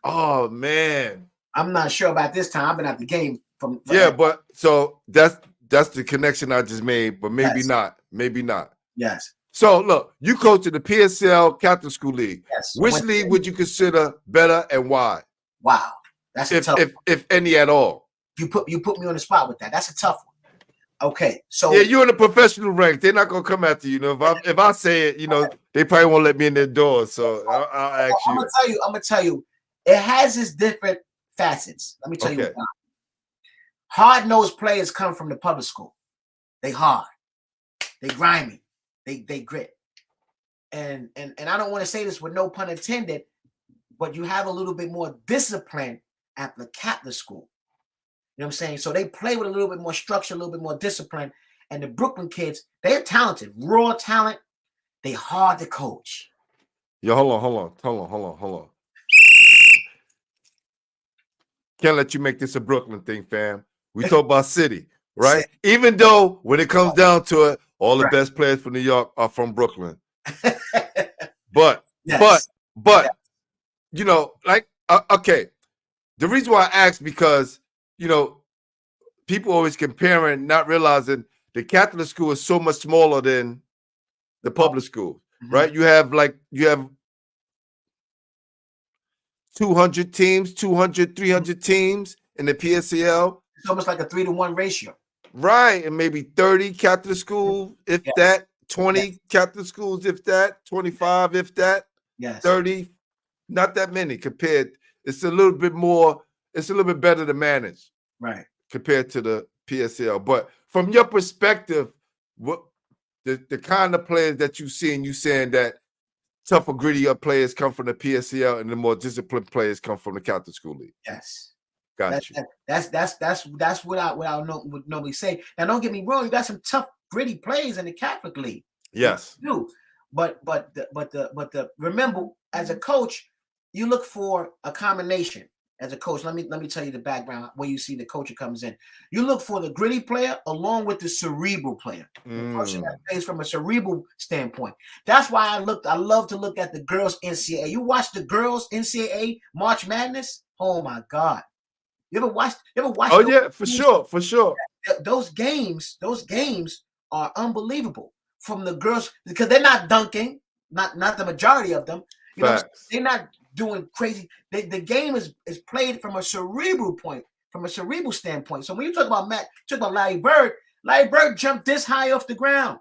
oh man. I'm not sure about this time. I've been at the game from but so that's the connection I just made, but maybe not. Maybe not. Yes. So look, you coach in the PSL Catholic School League. Yes. Which league would you consider better and why? Wow. That's a tough one. If any at all. You put me on the spot with that. That's a tough one. Okay, so you're in the professional ranks. They're not gonna come after you. If I say it, they probably won't let me in their doors. So I'll ask you. I'm gonna tell you. It has its different facets. Let me tell you. Hard-nosed players come from the public school. They hard. They grimy. They grit. And I don't want to say this with no pun intended, but you have a little bit more discipline at the Catholic school. You know what I'm saying? So they play with a little bit more structure, a little bit more discipline. And the Brooklyn kids, they're talented, raw talent. They hard to coach. Yo, hold on. Can't let you make this a Brooklyn thing, fam. We talk about city, right? Even though when it comes down to it, all the best players from New York are from Brooklyn. But, okay. The reason why I asked because people always comparing, not realizing the Catholic school is so much smaller than the public school, right? You have 200 teams, 200, 300 teams in the PSCL. It's almost like a 3-to-1 ratio. Right, and maybe 30 Catholic schools, if that, 20 Catholic schools, if that, 25, if that, 30, not that many compared. It's a little bit more, it's a little bit better to manage. Right. Compared to the PSL. But from your perspective, what the kind of players that you see, and you saying that tougher, grittier players come from the PSL and the more disciplined players come from the Catholic School League. Yes. Got you. That's what I would normally say. Now, don't get me wrong, you got some tough, gritty players in the Catholic League. Yes. You do. But remember, as a coach, you look for a combination. As a coach, let me tell you the background where you see the coach comes in. You look for the gritty player along with the cerebral player. The person that plays from a cerebral standpoint. That's why I love to look at the girls NCAA. You watch the girls NCAA March Madness. Oh my God! You ever watched? Oh yeah, for sure. Those games are unbelievable from the girls because they're not dunking, not the majority of them. You know, Facts. they're not doing crazy. The game is played from a cerebral standpoint. So when you talk about Larry Bird jumped this high off the ground.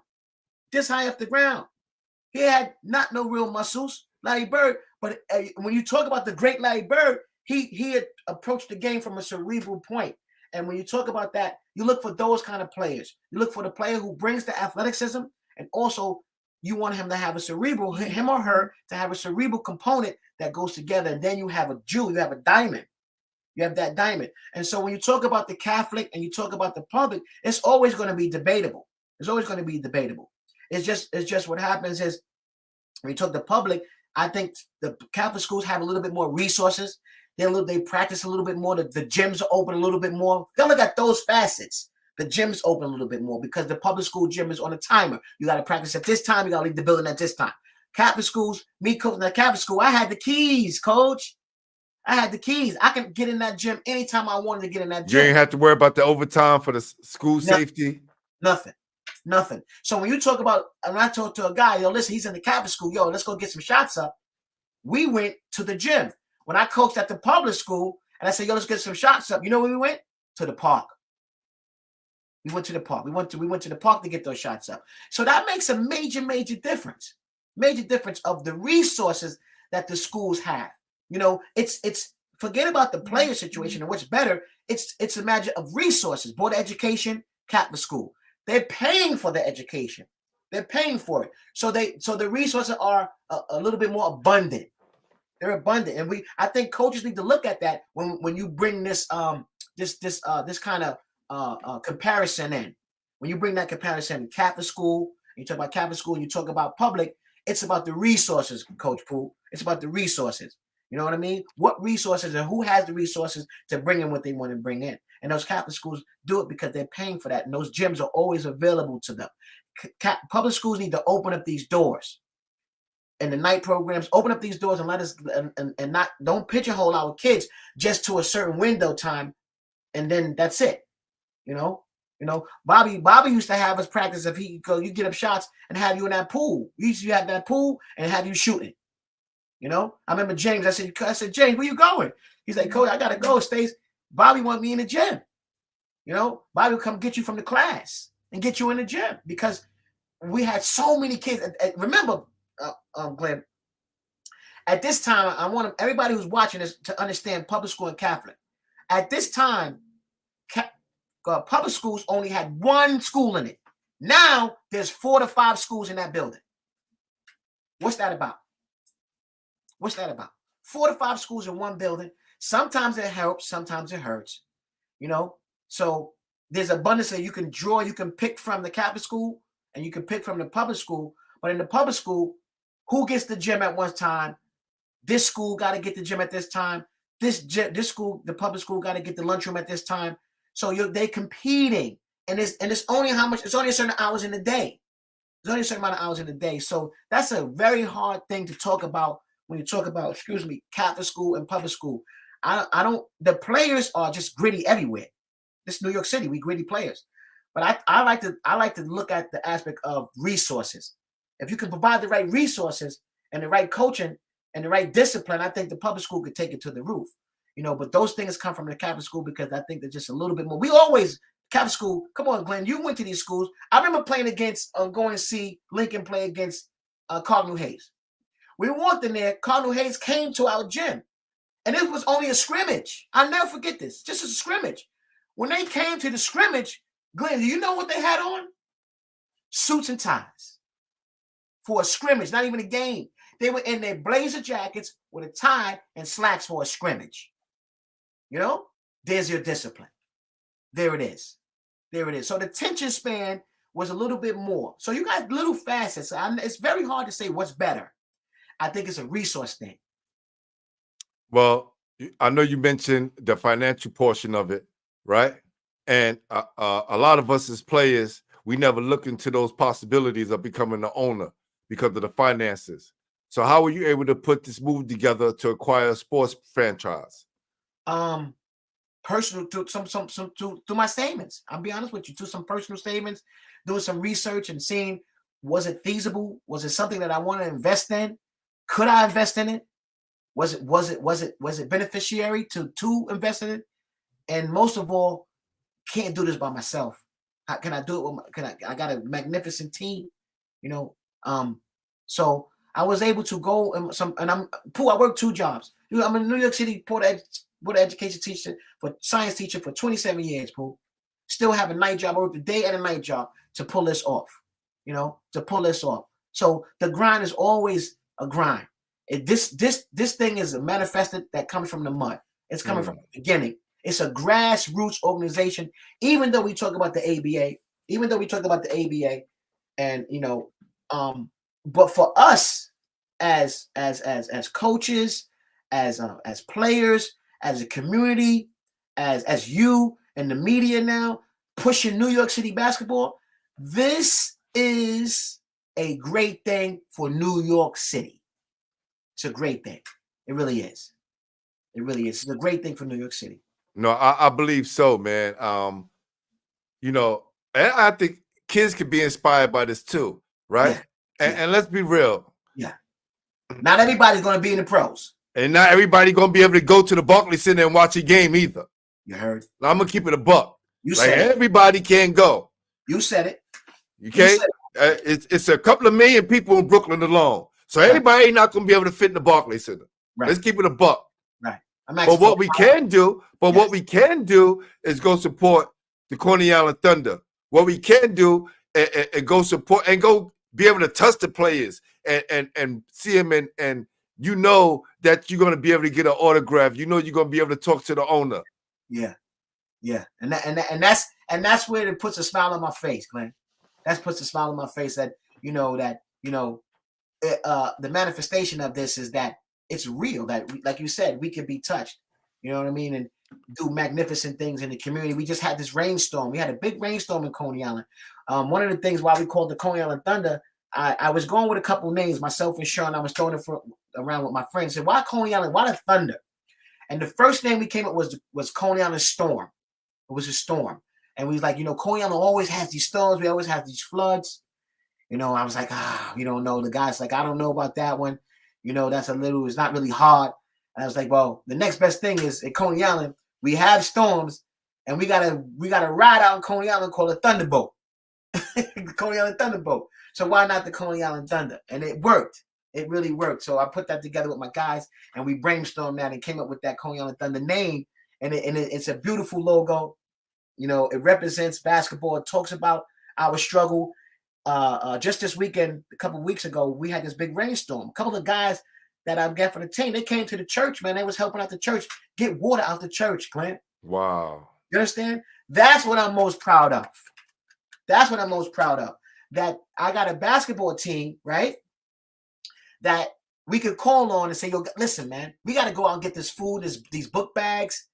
He had not no real muscles, Larry Bird. But when you talk about the great Larry Bird, he had approached the game from a cerebral point. And when you talk about that, you look for those kind of players. You look for the player who brings the athleticism, and also you want him to have him or her to have a cerebral component that goes together. And then you have a jewel, you have a diamond. You have that diamond. And so when you talk about the Catholic and you talk about the public, it's always going to be debatable. It's just what happens is when you talk the public, I think the Catholic schools have a little bit more resources. They practice a little bit more. The gyms are open a little bit more. They look at those facets. The gym's open a little bit more because the public school gym is on a timer. You got to practice at this time. You got to leave the building at this time. Catholic schools, me coaching at Catholic school, I had the keys, coach. I had the keys. I can get in that gym anytime I wanted to get in that gym. You ain't have to worry about the overtime for the school safety. Nothing. So when you talk about, when I talk to a guy, listen, he's in the Catholic school, let's go get some shots up. We went to the gym. When I coached at the public school, and I said, let's get some shots up. You know where we went? To the park. We went to the park. We went to the park to get those shots up. So that makes a major difference. Major difference of the resources that the schools have. It's forget about the player situation and what's better. It's a matter of resources. Board of Education, Catholic school. They're paying for the education. They're paying for it. So the resources are a little bit more abundant. They're abundant, and I think coaches need to look at that when you bring this kind of comparison in. When you bring that comparison in Catholic school, you talk about Catholic school, and you talk about public. It's about the resources, Coach Pooh. It's about the resources. You know what I mean? What resources and who has the resources to bring in what they want to bring in. And those Catholic schools do it because they're paying for that. And those gyms are always available to them. Public schools need to open up these doors. And the night programs, open up these doors and let us and don't pigeonhole our kids just to a certain window time, and then that's it. Bobby used to have us practice if he go, you get up shots and have you in that pool. You used to have that pool and have you shooting. I remember James. I said, James, where you going? He's like, Coach, I gotta go. Stace. Bobby want me in the gym. Bobby will come get you from the class and get you in the gym because we had so many kids. Remember, Glenn, at this time, I want everybody who's watching this to understand public school and Catholic. At this time, public schools only had one school in it. Now there's 4 to 5 schools in that building. What's that about? 4 to 5 schools in one building. Sometimes it helps, sometimes it hurts. So there's abundance that you can draw. You can pick from the Catholic school and you can pick from the public school. But in the public school, who gets the gym at one time? This school got to get the gym at this time. This school, the public school, got to get the lunchroom at this time. So they competing, and it's only how much? It's only a certain hours in the day. There's only a certain amount of hours in the day. So that's a very hard thing to talk about when you talk about, Catholic school and public school. The players are just gritty everywhere. This New York City, we gritty players. But I like to look at the aspect of resources. If you can provide the right resources and the right coaching and the right discipline, I think the public school could take it to the roof. But those things come from the Catholic school because I think they're just a little bit more. We always, Catholic school, come on, Glenn, you went to these schools. I remember playing against, going to see Lincoln play against Cardinal Hayes. We walked in there, Cardinal Hayes came to our gym, and it was only a scrimmage. I'll never forget this, just a scrimmage. When they came to the scrimmage, Glenn, do you know what they had on? Suits and ties. For a scrimmage, not even a game. They were in their blazer jackets with a tie and slacks for a scrimmage. There's your discipline. There it is. So the attention span was a little bit more. So you got little facets. It's very hard to say what's better. I think it's a resource thing. Well, I know you mentioned the financial portion of it, right? And a lot of us as players, we never look into those possibilities of becoming the owner because of the finances. So how were you able to put this move together to acquire a sports franchise? personal to to my statements. I'll be honest with you, to some personal statements, doing some research and seeing, was it feasible? Was it something that I want to invest in? Could I invest in it? Was it beneficiary to invest in it? And most of all, can't do this by myself. How can I do it? I got a magnificent team, you know. So I was able to go and I work 2 jobs. I'm a New York City Board of Education teacher, science teacher for 27 years, Pooh. Still have a night job. I work a day and a night job to pull this off, to pull this off. So the grind is always a grind. This thing is a manifested that comes from the mud. It's coming from the beginning. It's a grassroots organization. Even though we talk about the ABA, and but for us as coaches, as players, as a community, as you and the media now pushing New York City basketball, this is a great thing for New York City. It's a great thing. It really is. It really is. It's a great thing for New York City. No, I believe so, man. And I think kids could be inspired by this too, right? Yeah. And let's be real. Yeah. Not everybody's going to be in the pros. And not everybody going to be able to go to the Barclays Center and watch a game either. You heard. Now, I'm going to keep it a buck. You said it. Everybody can't go. You said it. Okay? It's a couple of million people in Brooklyn alone. So everybody ain't not going to be able to fit in the Barclays Center. Right. Let's keep it a buck. Right. But what we can do, is go support the Coney Island Thunder. What we can do and go support and go be able to touch the players and see them and that you're going to be able to get an autograph. You're going to be able to talk to the owner. Yeah. Yeah. And that's where it puts a smile on my face, Glenn. That puts a smile on my face that the manifestation of this is that it's real, that like you said, we can be touched, you know what I mean, and do magnificent things in the community. We just had this rainstorm. We had a big rainstorm in Coney Island. One of the things why we called the Coney Island Thunder, I was going with a couple names, myself and Shawn. I was throwing it around with my friends. Said, why Coney Island? Why the Thunder? And the first name we came up was Coney Island Storm. It was a storm. And we was like, Coney Island always has these storms. We always have these floods. I was like, we don't know. The guy's like, I don't know about that one. It's not really hard. And I was like, well, the next best thing is at Coney Island, we have storms and we gotta ride out in Coney Island called a thunderbolt. The Coney Island Thunderbolt. So why not the Coney Island Thunder? And it worked. It really worked. So I put that together with my guys and we brainstormed that and came up with that Coney Island Thunder name. And it's a beautiful logo. It represents basketball. It talks about our struggle. Just this weekend, a couple of weeks ago, we had this big rainstorm. A couple of guys that I've got for the team, they came to the church, man. They was helping out the church, get water out the church, Clint. Wow. You understand? That's what I'm most proud of. That I got a basketball team, right? That we could call on and say, yo, listen, man, we got to go out and get this food, these book bags.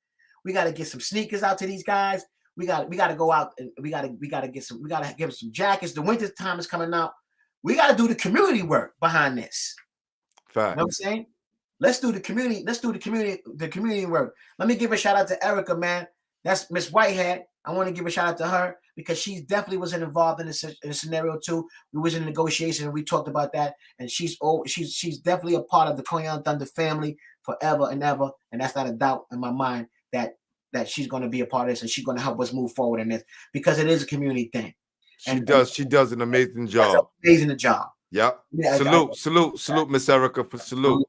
We got to get some sneakers out to these guys. We got to go out and we got to give them some jackets. The winter time is coming out. We got to do the community work behind this. Fact. You know what I'm saying? Let's do the community work. Let me give a shout out to Erica, man. That's Miss Whitehead. I want to give a shout out to her because she definitely was involved in this scenario too. We was in negotiation and we talked about that. And she's definitely a part of the Coney Island Thunder family forever and ever. And that's not a doubt in my mind that she's going to be a part of this and she's going to help us move forward in this because it is a community thing. She does an amazing job. Amazing job. Yep. Yeah, salute, Miss Erica, for salute.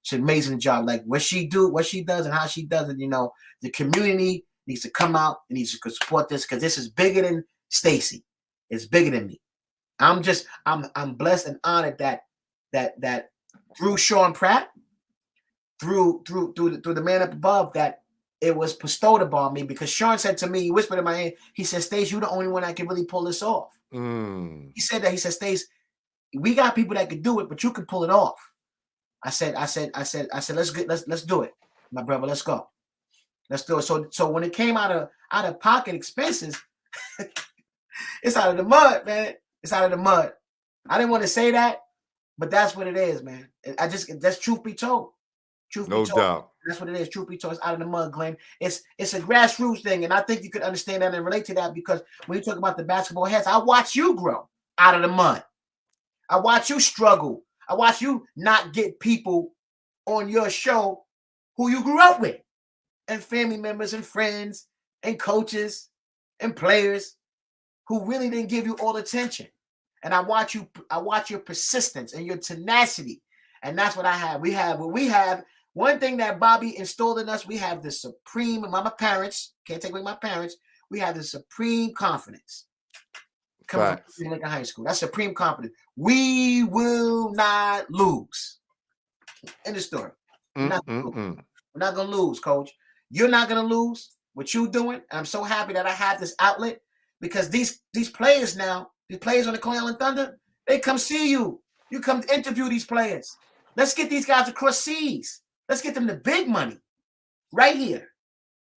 It's an amazing job. Like what she does and how she does it, the community needs to come out and needs to support this because this is bigger than Stacey. It's bigger than me. I'm blessed and honored that through Shawn Pratt, through the man up above, that it was bestowed upon me because Shawn said to me, he whispered in my ear, he said, Stace, you're the only one that can really pull this off. He said that. He said, Stace, we got people that can do it, but you can pull it off. I said, let's do it, my brother. Let's go. Let's do it. So when it came out of pocket expenses, it's out of the mud, man. It's out of the mud. I didn't want to say that, but that's what it is, man. That's truth be told. No doubt. That's what it is. Truth be told, it's out of the mud, Glenn. It's a grassroots thing, and I think you could understand that and relate to that because when you talk about the basketball heads, I watch you grow out of the mud. I watch you struggle. I watch you not get people on your show who you grew up with, and family members and friends and coaches and players who really didn't give you all attention. And I watch your persistence and your tenacity. And that's what I have. We have one thing that Bobby installed in us. We have the supreme, my parents, can't take away my parents. We have the supreme confidence coming from Lincoln High School. That's supreme confidence. We will not lose. End of story. We're not going to lose, Coach. You're not going to lose what you're doing. And I'm so happy that I have this outlet because these players now, these players on the Coney Island Thunder, they come see you. You come to interview these players. Let's get these guys across seas. Let's get them the big money right here.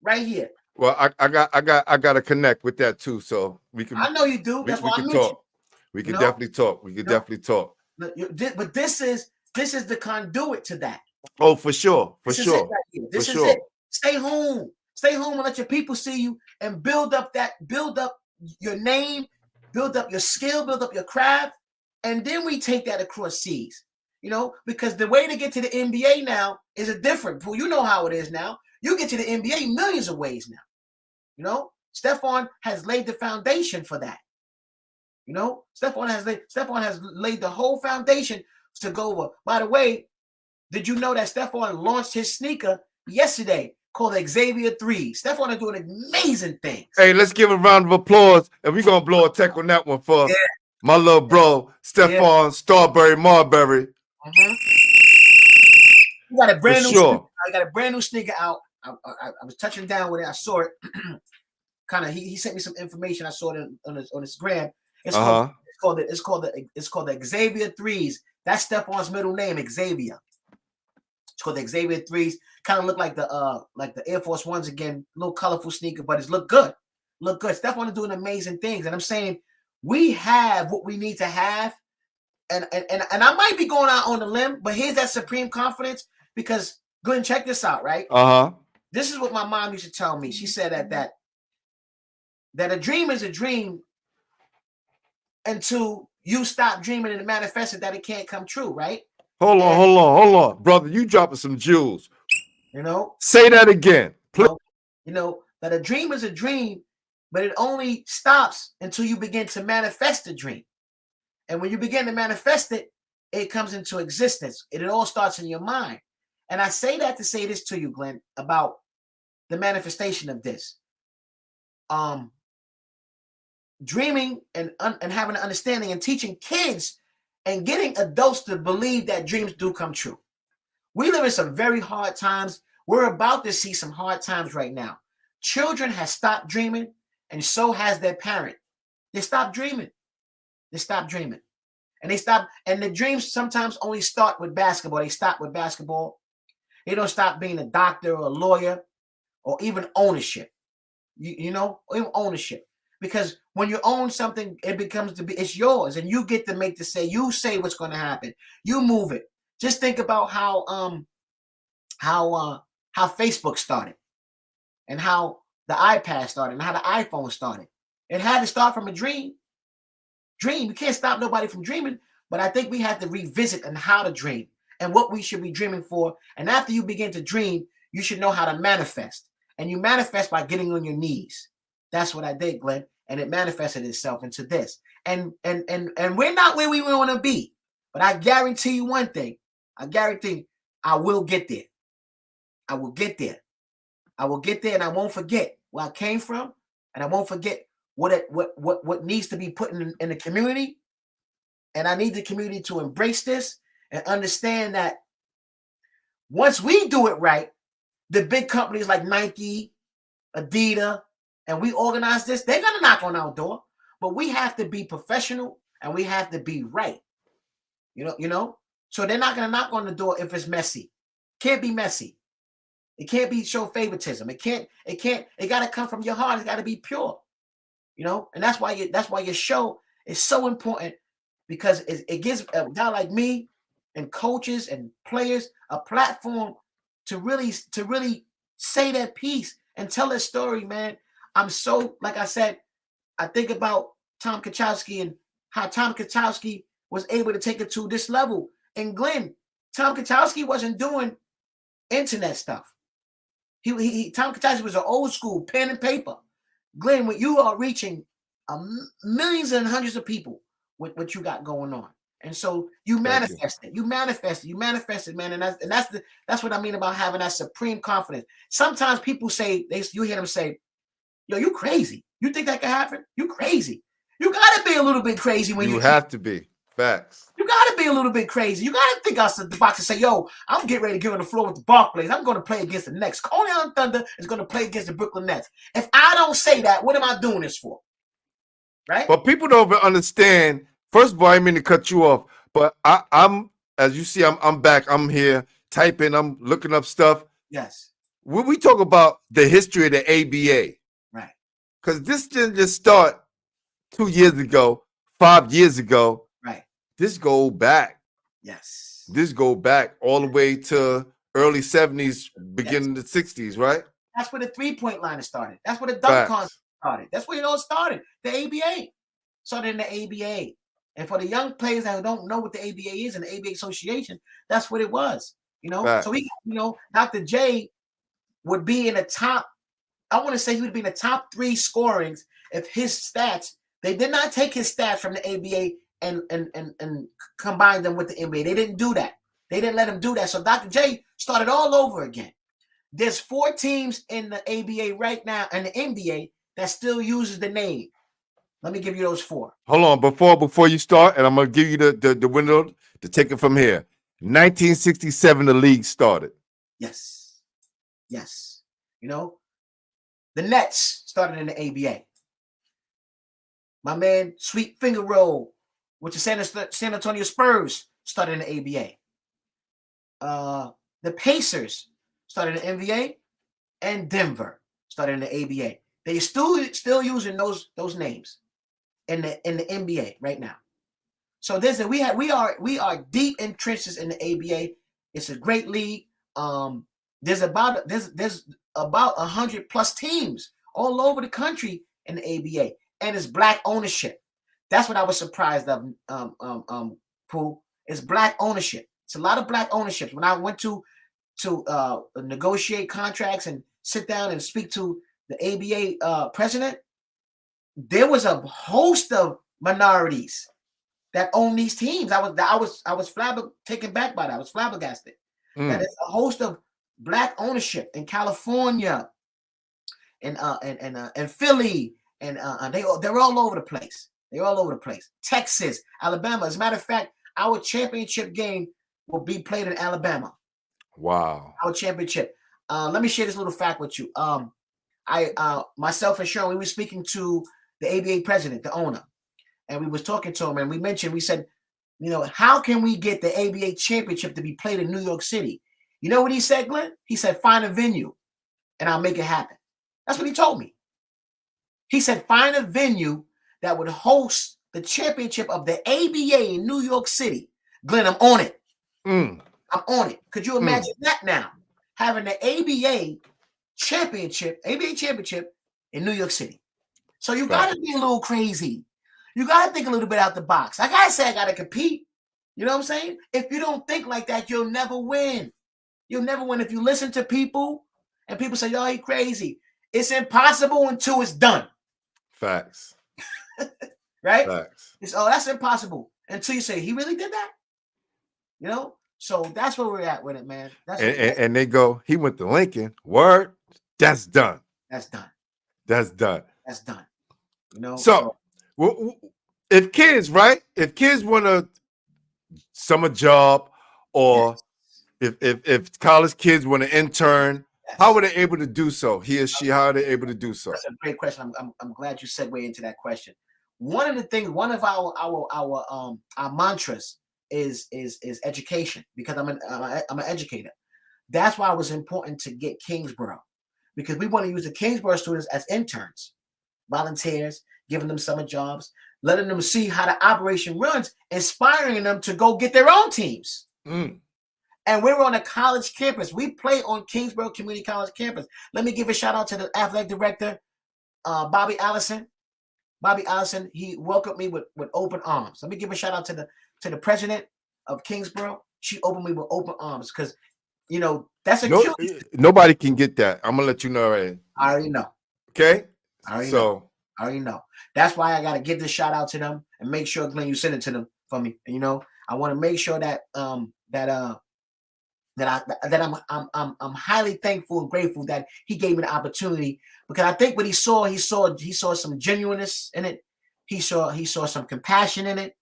Right here. Well, I got to connect with that too. So we can. I know you do. That's why I can mentioned. talk. We can definitely talk. We can definitely talk. But this is the conduit to that. Oh, for sure. For sure. It right this is it. Stay home. Stay home and let your people see you and build up your name, build up your skill, build up your craft. And then we take that across seas, because the way to get to the NBA now is a different pool. You know how it is now. You get to the NBA millions of ways now. Stephon has laid the foundation for that. Stephon has laid the whole foundation to go over. By the way, did you know that Stephon launched his sneaker yesterday called Xavier 3? Stephon is doing amazing things. Hey, let's give a round of applause, and we're going to blow a tech on that one for my little bro, Stephon Starberry Marbury. You got a brand new sneaker. I got a brand new sneaker out. I was touching down with it. I saw it. He sent me some information. I saw it on his gram. It's called the Xavier 3s. That's Stephon's middle name, Xavier. It's called the Xavier 3s. Kind of look like the Air Force Ones again. A little colorful sneaker, but it's look good. Stephon is doing amazing things, and I'm saying we have what we need to have. And I might be going out on a limb, but here's that supreme confidence because Glenn, check this out, right? This is what my mom used to tell me. She said that a dream is a dream until you stop dreaming and manifest it that it can't come true, right? Hold on, brother. You dropping some jewels. Say that again, please. That a dream is a dream, but it only stops until you begin to manifest the dream. And when you begin to manifest it, it comes into existence. It all starts in your mind. And I say that to say this to you, Glenn, about the manifestation of this. Dreaming and having an understanding and teaching kids and getting adults to believe that dreams do come true. We live in some very hard times. We're about to see some hard times right now. Children have stopped dreaming, and so has their parent. They stopped dreaming. And the dreams sometimes only start with basketball. They stop with basketball. They don't stop being a doctor or a lawyer or even ownership. Even ownership. Because when you own something, it becomes it's yours, and you get to you say what's going to happen. You move it. Just think about how Facebook started, and how the iPad started, and how the iPhone started. It had to start from a dream. You can't stop nobody from dreaming, but I think we have to revisit and how to dream and what we should be dreaming for. And after you begin to dream, you should know how to manifest. And you manifest by getting on your knees. That's what I did, Glenn. And it manifested itself into this. And we're not where we want to be. But I guarantee you one thing. I guarantee I will get there. I will get there. And I won't forget where I came from. And I won't forget what needs to be put in the community. And I need the community to embrace this and understand that once we do it right, the big companies like Nike, Adidas, and we organize this, they're going to knock on our door. But we have to be professional and we have to be right. So they're not going to knock on the door if it's messy. Can't be messy. It can't be show favoritism. It got to come from your heart. It's got to be pure. And that's why your show is so important, because it gives a guy like me and coaches and players a platform to really say that piece and tell that story, man. I'm so, like I said, I think about Tom Kachowski and how Tom Kachowski was able to take it to this level. And Glenn, Tom Kachowski wasn't doing internet stuff. Tom Kachowski was an old school pen and paper. Glenn, when you are reaching millions and hundreds of people with what you got going on, and so you manifest it, man, and that's what I mean about having that supreme confidence. Sometimes people say you hear them say, "Yo, you crazy? You think that can happen? You crazy? You got to be a little bit crazy when you have to be." Facts. You got to be a little bit crazy. You got to think outside the box and say, yo, I'm getting ready to get on the floor with the Barclays. I'm going to play against the Nets. Coney Island Thunder is going to play against the Brooklyn Nets. If I don't say that, what am I doing this for? Right? But people don't even understand. First of all, I didn't mean to cut you off, but I'm, as you see, I'm back. I'm here typing. I'm looking up stuff. Yes. When we talk about the history of the ABA, right? Because this didn't just start 2 years ago, 5 years ago. Right. This go back. Yes. This go back all the way to early 70s, beginning of the 60s, right? That's where the three-point line started. That's where the dunk contest started. That's where it all started. The ABA started in the ABA. And for the young players that don't know what the ABA is and the ABA Association, that's what it was. You know, Facts. So he, Dr. J would be in the top. I want to say he would be in the top 3 scorings if his stats. They did not take his stats from the ABA and combine them with the NBA. They didn't do that. They didn't let him do that. So Dr. J started all over again. There's 4 teams in the ABA right now and the NBA that still uses the name. Let me give you those 4. Hold on, before you start, and I'm gonna give you the window to take it from here. 1967, the league started. Yes. The Nets started in the ABA. My man, Sweet Finger Roll, with the San Antonio Spurs, started in the ABA. The Pacers started in the NBA, and Denver started in the ABA. They still using those names in the NBA right now. So we are deep in trenches in the ABA. It's a great league. There's about 100 plus teams all over the country in the ABA. And it's black ownership. That's what I was surprised of, Pooh. It's black ownership. It's a lot of black ownership. When I went to negotiate contracts and sit down and speak to the ABA president, there was a host of minorities that own these teams. I was taken back by that. I was flabbergasted. That is a host of black ownership in California and Philly. And they're all over the place. They're all over the place. Texas, Alabama. As a matter of fact, our championship game will be played in Alabama. Wow. Our championship. Let me share this little fact with you. Myself and Shawn, we were speaking to the ABA president, the owner, and we was talking to him, and we said, how can we get the ABA championship to be played in New York City? You know what he said, Glenn? He said, find a venue, and I'll make it happen. That's what he told me. He said, find a venue that would host the championship of the ABA in New York City. Glenn, I'm on it. I'm on it. Could you imagine that now? Having the ABA championship in New York City. So you got to be a little crazy. You got to think a little bit out the box. Like I said, I got to compete. You know what I'm saying? If you don't think like that, you'll never win. You'll never win. If you listen to people and people say, yo, he crazy. It's impossible until it's done. Facts. Right? Facts. That's impossible until you say, he really did that? So that's where we're at with it, man. And they go, he went to Lincoln. Word, that's done. That's done. That's done. That's done. So if kids want a summer job, or if college kids want to intern, how were they able to do so? He or she, how are they able to do so? That's a great question. I'm glad you segue into that question. One of our mantras is education, because I'm an educator. That's why it was important to get Kingsborough, because we want to use the Kingsborough students as interns, volunteers, giving them summer jobs, letting them see how the operation runs, inspiring them to go get their own teams. And we're on a college campus. We play on Kingsborough Community College campus. Let me give a shout out to the athletic director, Bobby Allison. Bobby Allison, he welcomed me with open arms. Let me give a shout out to the president of Kingsborough. She opened me with open arms because, you know, that's a nobody can get that. I'm gonna let you know already. I already know. Okay. I already know. That's why I gotta give this shout out to them and make sure, Glenn, you send it to them for me. And, you know, I want to make sure that I'm highly thankful and grateful that he gave me the opportunity, because I think what he saw some genuineness in it. He saw some compassion in it,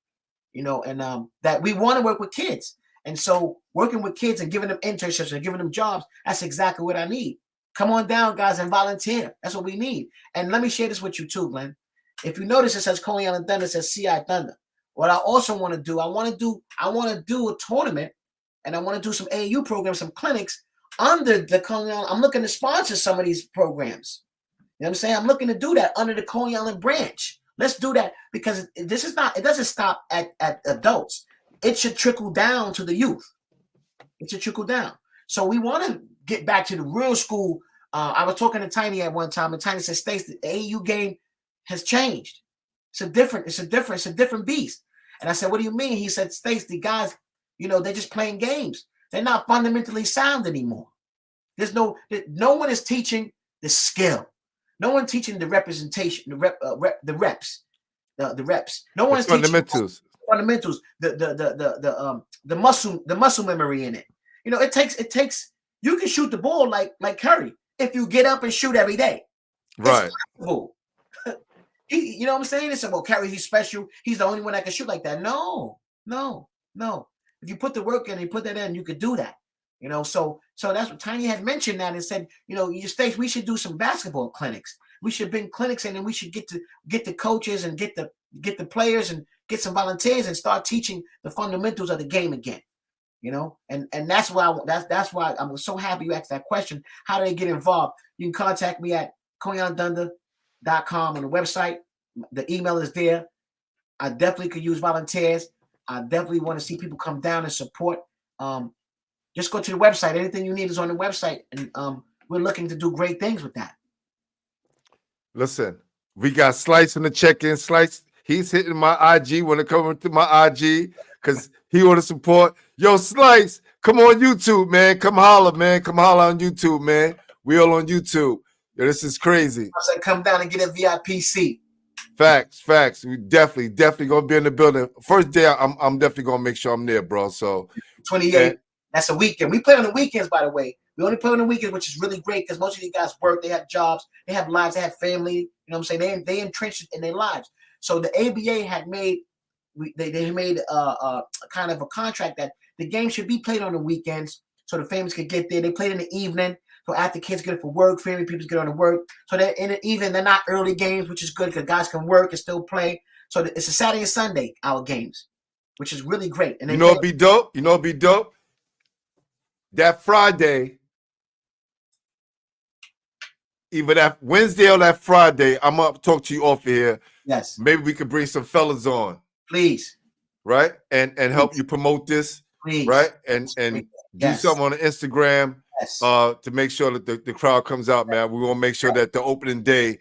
you know, and that we want to work with kids. And so working with kids and giving them internships and giving them jobs, that's exactly what I need. Come on down, guys, and volunteer. That's what we need. And let me share this with you too, Glenn. If you notice, it says Coney Island Thunder, it says CI Thunder. What I also want to do, I want to do a tournament, and I want to do some AAU programs, some clinics under the Coney Island. I'm looking to sponsor some of these programs. You know what I'm saying? I'm looking to do that under the Coney Island branch. Let's do that, because it doesn't stop at adults. It should trickle down to the youth. It should trickle down. So we want to get back to the real school. I was talking to Tiny at one time, and Tiny said, Stacey, the AAU game has changed. It's a different beast. And I said, what do you mean? He said, Stacey, guys, you know, they're just playing games. They're not fundamentally sound anymore. No one is teaching the skill. No one teaching the representation, the reps. No one is teaching fundamentals, the muscle memory in it. You know, it takes. You can shoot the ball like Curry if you get up and shoot every day. Right. You know what I'm saying? It's about Curry. He's special. He's the only one that can shoot like that. No. If you put the work in, and you put that in, you could do that. You know, so that's what Tiny had mentioned that and said, you know, States, we should do some basketball clinics. We should bring clinics in, and we should get the coaches and get the players and get some volunteers and start teaching the fundamentals of the game again. You know, and that's why I'm so happy you asked that question. How do they get involved? You can contact me at ConeyIslandThunder.com on the website. The email is there. I definitely could use volunteers. I definitely want to see people come down and support. Just go to the website. Anything you need is on the website, and we're looking to do great things with that. Listen, we got Slice in the check-in. Slice, he's hitting my IG when it comes to my IG because he want to support. Yo, Slice, come on YouTube, man. Come holler, man. Come holler on YouTube, man. We all on YouTube. Yo, this is crazy. I said, come down and get a VIP seat. Facts. We definitely gonna be in the building. First day, I'm definitely gonna make sure I'm there, bro. So 28. That's a weekend. We play on the weekends, by the way. We only play on the weekends, which is really great because most of you guys work. They have jobs. They have lives. They have family. You know what I'm saying? They entrenched in their lives. So the ABA had made they made a kind of a contract that the game should be played on the weekends so the families could get there. They played in the evening. So after kids get up for work, family people get on to work. So they're in the evening. They're not early games, which is good because guys can work and still play. So it's a Saturday and Sunday, our games, which is really great. And you know it'd be dope? You know it'd be dope? That Friday, either that Wednesday or that Friday, I'm going to talk to you off here. Yes. Maybe we could bring some fellas on. Please. Right? And help you promote this. Please. Right? And do something on the Instagram to make sure that the crowd comes out, man. We want to make sure that the opening day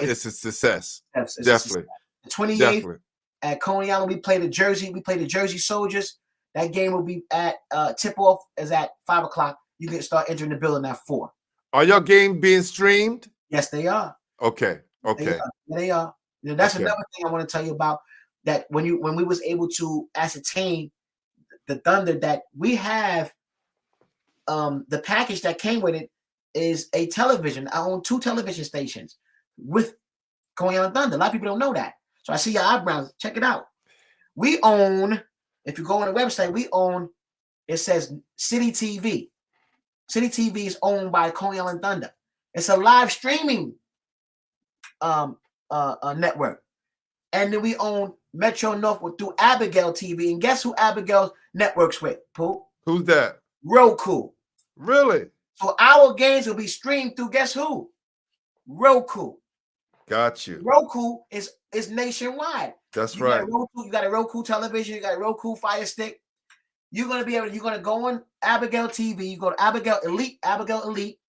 is a success. Definitely. The 28th at Coney Island, we play the Jersey Soldiers. That game will be at tip-off is at 5 o'clock. You can start entering the building at 4. Are your game being streamed? Yes, they are. Okay. They are. You know, that's another thing I want to tell you about. That when we was able to ascertain the Thunder, that we have the package that came with it is a television. I own 2 television stations with Coney Island Thunder. A lot of people don't know that. So I see your eyebrows. Check it out. We own. If you go on the website, we own, it says City TV. City TV is owned by Coney Island Thunder. It's a live streaming network. And then we own Metro North through Abigail TV. And guess who Abigail networks with, Pooh? Who's that? Roku. Really? So our games will be streamed through guess who? Roku. Got you. Roku is nationwide. That's right. You got a Roku television. You got a Roku Fire Stick. You're gonna go on Abigail TV. You go to Abigail Elite.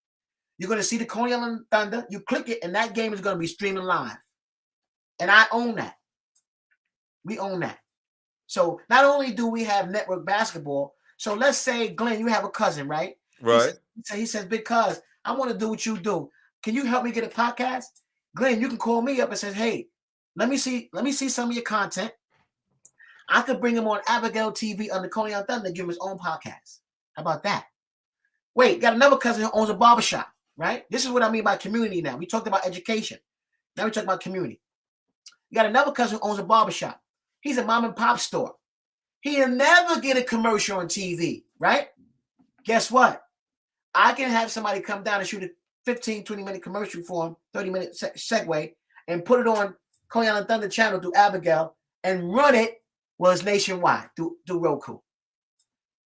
You're gonna see the Coney Island Thunder. You click it, and that game is gonna be streaming live. And I own that. We own that. So not only do we have network basketball, so let's say, Glenn, you have a cousin, right? Right. He says, because I want to do what you do. Can you help me get a podcast? Glenn, you can call me up and say, hey, let me see some of your content. I could bring him on Abigail TV on the Coney Island Thunder and give him his own podcast. How about that? Wait, got another cousin who owns a barbershop, right? This is what I mean by community now. We talked about education. Now we talk about community. You got another cousin who owns a barbershop. He's a mom and pop store. He'll never get a commercial on TV, right? Guess what? I can have somebody come down and shoot a 15, 20-minute commercial for him, 30-minute segue, and put it on Coney Island Thunder channel through Abigail and run it. Well, it's nationwide through Roku.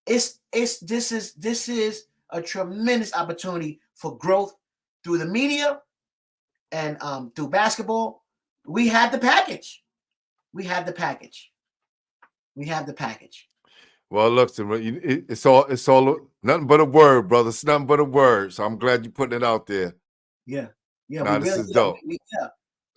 This is a tremendous opportunity for growth through the media and through basketball. We have the package. Well, look, it's all nothing but a word, brother. It's nothing but a word. So I'm glad you're putting it out there. Yeah. Nah, this is dope.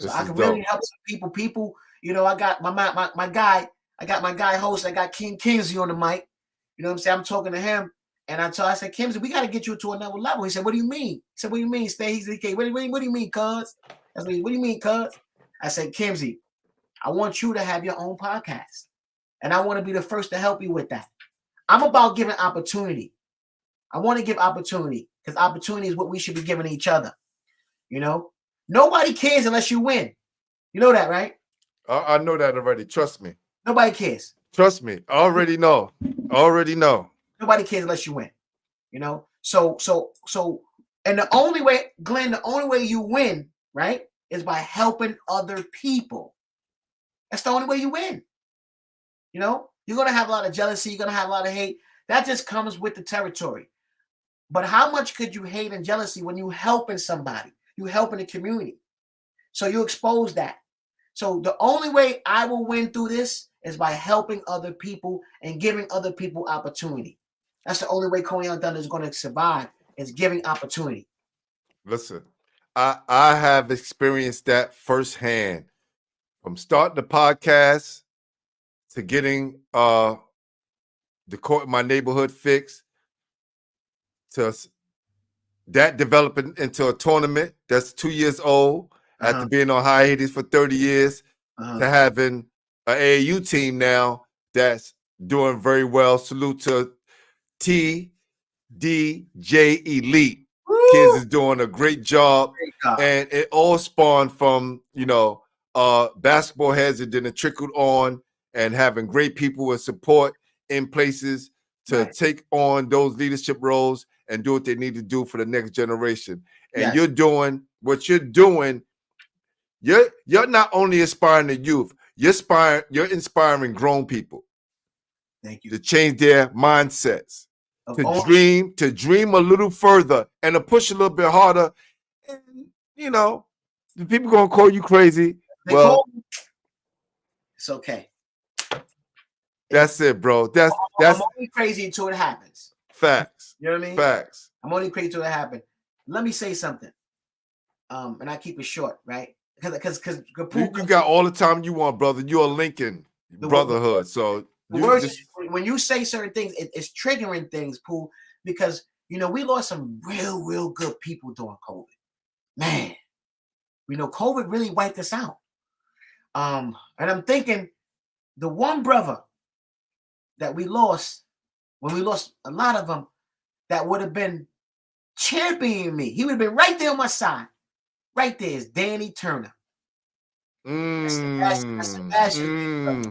So I can really help some people. People, I got my guy. I got my guy host. I got King Kingsley on the mic. You know what I'm saying? I'm talking to him, and I said, Kingsley, we got to get you to another level. He said, what do you mean? He said, what do you mean, Stacey? What do you mean, cuz? What do you mean, cuz? I said, Kingsley, I want you to have your own podcast. And I want to be the first to help you with that. I'm about giving opportunity. I want to give opportunity because opportunity is what we should be giving each other. Nobody cares unless you win. You know that, right? I know that already. Trust me. Nobody cares. Trust me. I already know. Nobody cares unless you win. So, and the only way, Glenn, you win, right, is by helping other people. That's the only way you win. You're going to have a lot of jealousy. You're going to have a lot of hate. That just comes with the territory. But how much could you hate and jealousy when you helping somebody? You helping the community. So you expose that. So the only way I will win through this is by helping other people and giving other people opportunity. That's the only way Coney Island Thunder is going to survive, is giving opportunity. Listen, I have experienced that firsthand. From starting the podcast to getting the court in my neighborhood fixed, to that developing into a tournament that's 2 years old, after being on hiatus for 30 years, to having an AAU team now that's doing very well. Salute to TDJ Elite. Woo! Kids is doing a great job. And it all spawned from, basketball heads, and then it trickled on, and having great people with support in places to take on those leadership roles and do what they need to do for the next generation. And you're doing what you're doing. You're not only inspiring the youth, you're inspiring grown people. Thank you. To change their mindsets, to dream a little further and to push a little bit harder. And the people gonna call you crazy. It's okay. That's it, bro. That's I'm only crazy until it happens. Facts. You know what I mean? Facts. I'm only crazy until it happens. Let me say something. And I keep it short, right? Because you got all the time you want, brother. You're a Lincoln brotherhood. So when you say certain things, it's triggering things, Pooh, because we lost some real good people during COVID. Man, COVID really wiped us out. And I'm thinking the one brother that we lost, when we lost a lot of them, that would have been championing me. He would have been right there on my side. Right there is Danny Turner.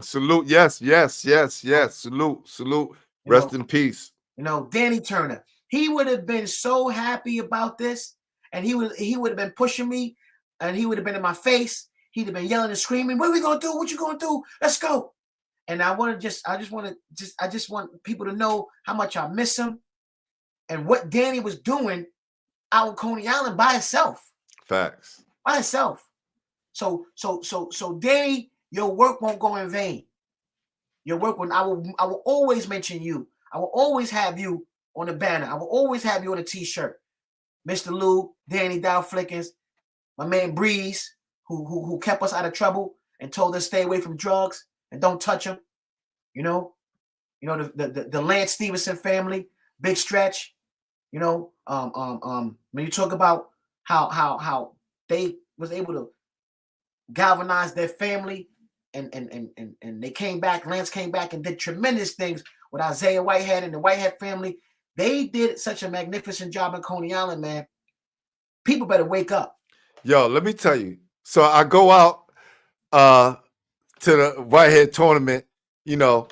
Salute. Yes. Salute. Rest in peace. Danny Turner. He would have been so happy about this, and he would have been pushing me, and he would have been in my face. He'd have been yelling and screaming, "What are we gonna do? What you gonna do? Let's go!" And I just want people to know how much I miss him, and what Danny was doing out in Coney Island by himself. Facts. By himself. So Danny, your work won't go in vain. Your work I will always mention you I will always have you on the banner. I will always have you on a t-shirt. Mr. Lou, Danny Dow Flickens, my man Breeze, who kept us out of trouble and told us stay away from drugs and don't touch them. You know, the Lance Stevenson family, Big Stretch. You know, when you talk about how they was able to galvanize their family and they came back, Lance came back and did tremendous things with Isaiah Whitehead and the Whitehead family. They did such a magnificent job in Coney Island, man. People better wake up. Yo, let me tell you. So I go out to the Whitehead tournament, you know,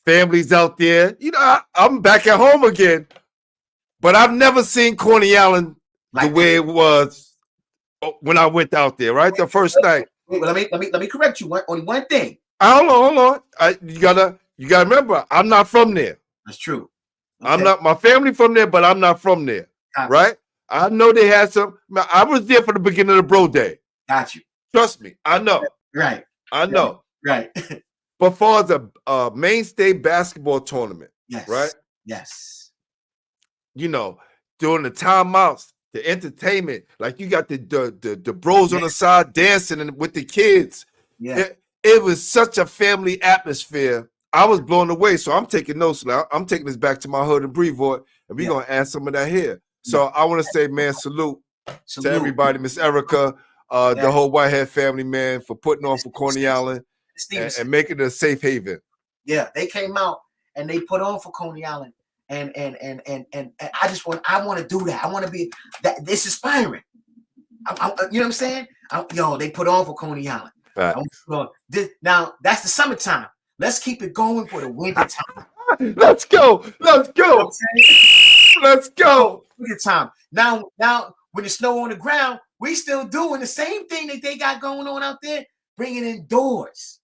families out there. You know, I'm back at home again. But I've never seen Coney Island the way it was when I went out there, right? The first night. Wait, let me correct you. Only one thing. Hold on. You gotta remember, I'm not from there. That's true. Okay. I'm not, my family from there, but I'm not from there. Right? I know they had some. I was there for the beginning of the bro day. Got you. Trust me, I know. Right. I know. Right. But far as a mainstay basketball tournament, yes. Right? Yes. You know, during the timeouts, the entertainment, like you got the bros on the side dancing with the kids. Yeah. It was such a family atmosphere. I was blown away. So I'm taking notes now. I'm taking this back to my hood and Brevoort, and we're gonna add some of that here. So I want to say, man, salute to everybody, Miss Erica, the whole Whitehead family, man, for putting on for Coney Island and making it a safe haven. Yeah, they came out and they put on for Coney Island, and I want to do that. I want to be that. It's inspiring. You know what I'm saying? They put on for Coney Island. Now that's the summertime. Let's keep it going for the winter time. Let's go. Let's go. Let's go. Winter time. Now, when the snow on the ground, we still doing the same thing that they got going on out there. Bring it indoors.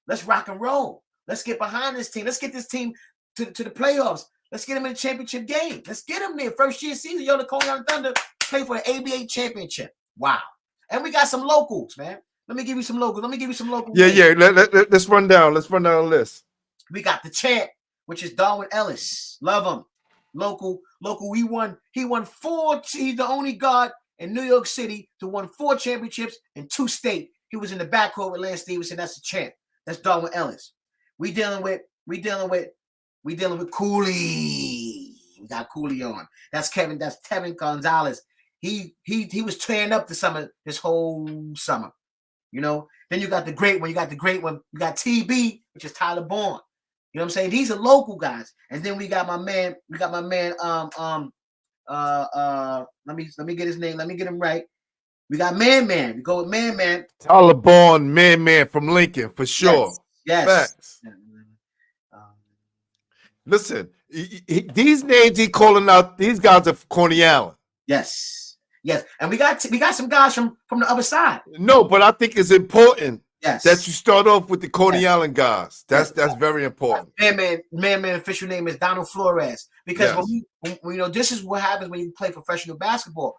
Let's rock and roll. Let's get behind this team. Let's get this team to the playoffs. Let's get them in the championship game. Let's get them there. First year season, the Coney Island Thunder play for the ABA championship. Wow. And we got some locals, man. Let me give you some locals. Yeah. Let's run down. Let's run down the list. We got the champ, which is Darwin Ellis. Love him. Local. He won 4. He's the only guard in New York City to win 4 championships in 2 states. He was in the backcourt with Lance Stevenson. That's the champ. That's Darwin Ellis. We dealing with Cooley. We got Cooley on. That's Tevin Gonzalez. He was tearing up this whole summer. You know, then you got the great one. You got TB, which is Tyler Bourne. You know what I'm saying? These are local guys. And then we got my man. Let me get his name. Let me get him right. We got Man. We go with Man. Tyler Bourne, Man from Lincoln for sure. Yes. Facts. Listen, these names he calling out. These guys are from Coney Island. Yes. And we got some guys from the other side. No, but I think it's important that you start off with the Coney Island guys. That's very important. Man, official name is Donald Flores. Because when this is what happens when you play professional basketball.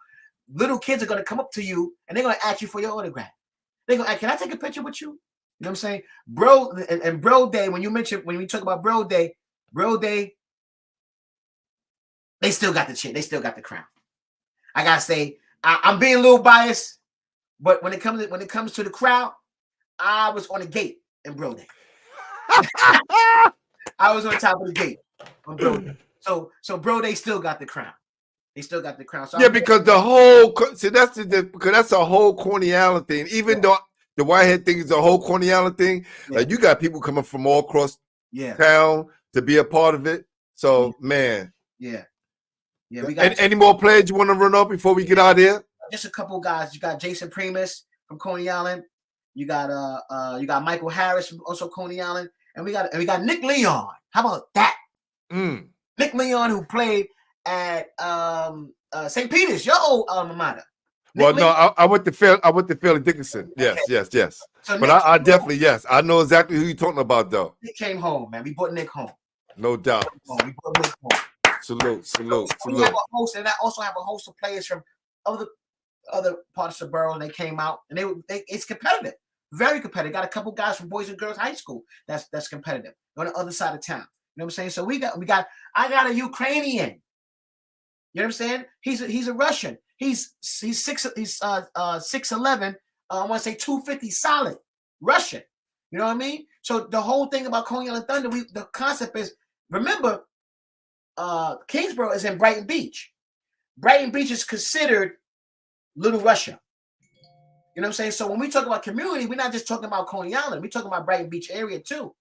Little kids are gonna come up to you and they're gonna ask you for your autograph. They're gonna ask, can I take a picture with you? You know what I'm saying? Bro, and Bro Day, when we talk about Bro Day, they still got the they still got the crown. I gotta say, I'm being a little biased, but when it comes to the crowd, I was on the gate in Bro Day. I was on top of the gate on Bro Day. So Bro Day still got the crown. They still got the crown. So because that's a whole Coney Island thing. Even though the Whitehead thing is a whole Coney Island thing, like you got people coming from all across town to be a part of it. So man, we got any more players you want to run up before we get out of here? Just a couple guys. You got Jason Primus from Coney Island. You got Michael Harris from also Coney Island, and we got Nick Leon. How about that? Nick Leon, who played at St. Peter's, your old alma mater. I went to Fairleigh Dickinson. Yes. So but I definitely I know exactly who you're talking about though. Nick came home, man. We brought Nick home. No doubt. We brought Nick home. Salute. We have a host, and I also have a host of players from other parts of the borough, and they came out, and it's competitive, very competitive. Got a couple guys from Boys and Girls High School that's competitive on the other side of town. know what I'm saying? So I got a Ukrainian. You know what I'm saying? He's a Russian. He's 6'11". I want to say 250 solid Russian. You know what I mean? So the whole thing about Coney Island Thunder, the concept is, remember, Kingsborough is in Brighton Beach. Brighton Beach is considered Little Russia. You know what I'm saying? So when we talk about community, we're not just talking about Coney Island. We're talking about Brighton Beach area too.